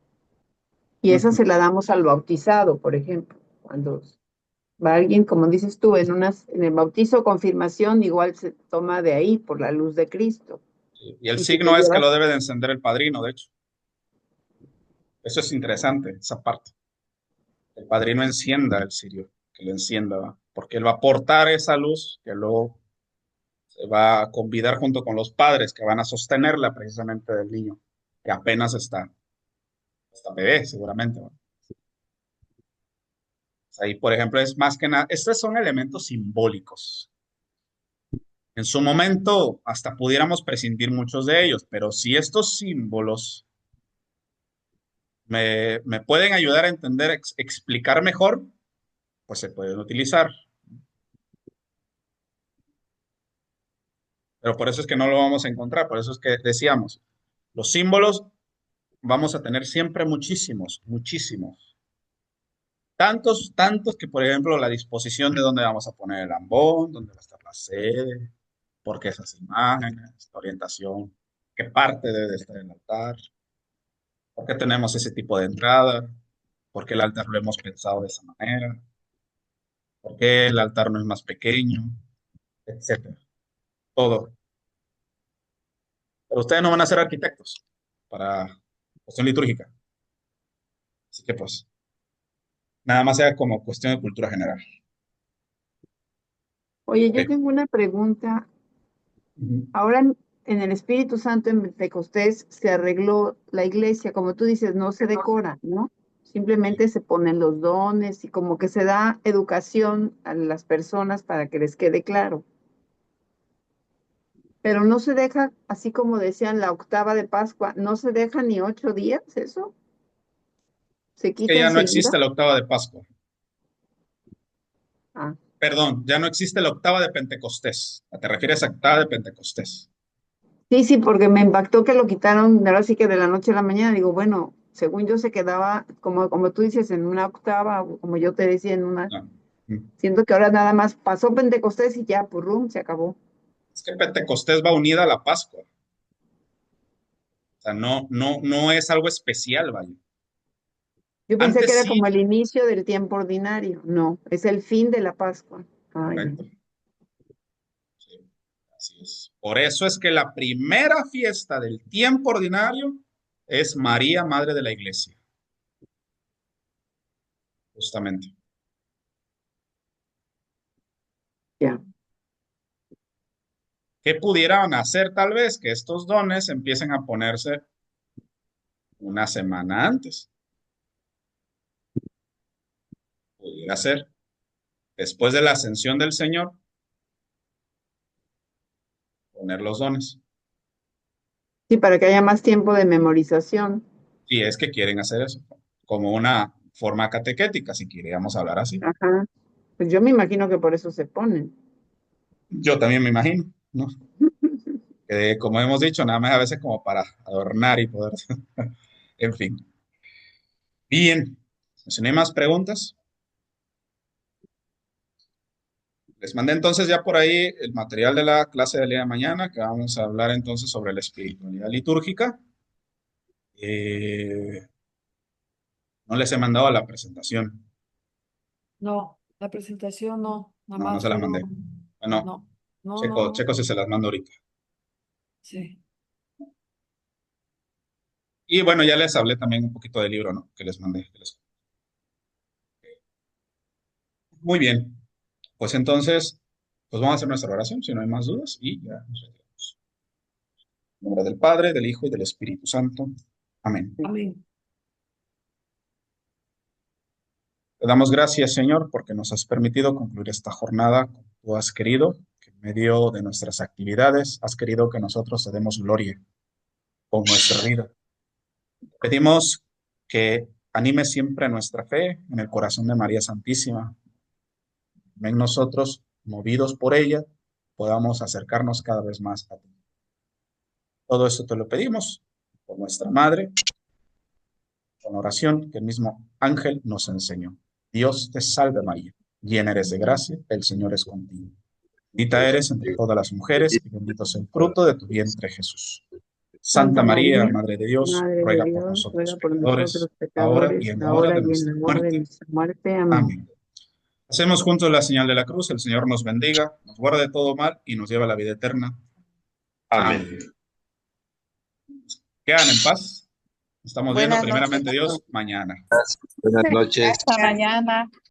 Y esa Ujú. se la damos al bautizado, por ejemplo. Cuando va alguien, como dices tú, en el bautizo o confirmación, igual se toma de ahí, por la luz de Cristo. Sí. Y el Y si te signo es que llevas, lo debe de encender el padrino, de hecho. Eso es interesante, esa parte. El padrino encienda el cirio, que lo encienda, ¿va? Porque él va a aportar esa luz que luego se va a convidar junto con los padres que van a sostenerla precisamente del niño, que apenas está bebé, seguramente, ¿va? Ahí, por ejemplo, es más que nada, estos son elementos simbólicos. En su momento, hasta pudiéramos prescindir muchos de ellos, pero si estos símbolos me pueden ayudar a entender, explicar mejor, pues se pueden utilizar. Pero por eso es que no lo vamos a encontrar, por eso es que decíamos, los símbolos vamos a tener siempre muchísimos, muchísimos. Tantos, tantos que, por ejemplo, la disposición de dónde vamos a poner el ambón, dónde va a estar la sede, por qué esas imágenes, la orientación, qué parte debe de estar el altar, por qué tenemos ese tipo de entrada, por qué el altar lo hemos pensado de esa manera, por qué el altar no es más pequeño, etcétera. Todo. Pero ustedes no van a ser arquitectos para cuestión litúrgica. Así que pues, nada más sea como cuestión de cultura general. oye, Ok. yo tengo una pregunta. Ujú. Ahora en el Espíritu Santo en Pentecostés se arregló la iglesia, como tú dices, no se decora, ¿no? Simplemente se ponen los dones y como que se da educación a las personas para que les quede claro. Pero no se deja, así como decían la octava de Pascua, no se deja ni 8 días, ¿eso? ¿Se Es que quita ya no enseguida? existe la octava de Pascua. Ah, Perdón, ya no existe la octava de Pentecostés. ¿Te refieres a octava de Pentecostés? sí, sí, porque me impactó que lo quitaron, ahora sí que de la noche a la mañana. Digo, bueno, según yo se quedaba, como tú dices, en una octava, o como yo te decía, en una. No. Mm. Siento que ahora nada más pasó Pentecostés y ya, purrum, se acabó. Es que Pentecostés va unida a la Pascua. O sea, no es algo especial, vaya. Yo pensé que Antes era como sí. el inicio del tiempo ordinario. No, es el fin de la Pascua. Ay, no. Correcto. Sí, así es. Por eso es que la primera fiesta del tiempo ordinario es María, Madre de la Iglesia, justamente. Ya. ¿Qué pudieran hacer tal vez? Que estos dones empiecen a ponerse una semana antes. pudiera ser, después de la ascensión del Señor, poner los dones. Sí, para que haya más tiempo de memorización. Si es que quieren hacer eso, como una forma catequética, si queríamos hablar así. Ajá. Pues yo me imagino que por eso se ponen. Yo también me imagino, ¿no? Como hemos dicho, nada más a veces como para adornar y poder, en fin. Bien, si no hay más preguntas, les mandé entonces ya por ahí el material de la clase del día de mañana, que vamos a hablar entonces sobre la espiritualidad litúrgica. Eh, no les he mandado la presentación, No, la presentación no, nada no, no más se la mandé. fueron, Bueno, no, no, no, checo, no, checo si se las mando ahorita. sí. Y bueno, ya les hablé también un poquito del libro, ¿no? Que les mandé. Muy bien, pues entonces, pues vamos a hacer nuestra oración, si no hay más dudas, y ya nos retiramos. En nombre del Padre, del Hijo y del Espíritu Santo. Amén. Amén. Te damos gracias, Señor, porque nos has permitido concluir esta jornada como tú has querido, que en medio de nuestras actividades has querido que nosotros te demos gloria con nuestra vida. Pedimos que anime siempre nuestra fe en el corazón de María Santísima. En nosotros, movidos por ella, podamos acercarnos cada vez más a ti. Todo esto te lo pedimos por nuestra Madre, con oración que el mismo ángel nos enseñó. Dios te salve María, llena eres de gracia, el Señor es contigo. Bendita eres entre todas las mujeres y bendito es el fruto de tu vientre Jesús. Santa Santa María, María, Madre de Dios, Madre de ruega por Dios, nosotros ruega por nosotros pecadores, ahora y pecadores, en la hora ahora de y en nuestra la hora de muerte. nuestra muerte. Amén. Amén. Hacemos juntos la señal de la cruz, el Señor nos bendiga, nos guarde de todo mal y nos lleva a la vida eterna. Amén. Amén. Quedan en paz. Estamos viendo Buenas noches. primeramente Dios mañana. Buenas noches. Hasta mañana.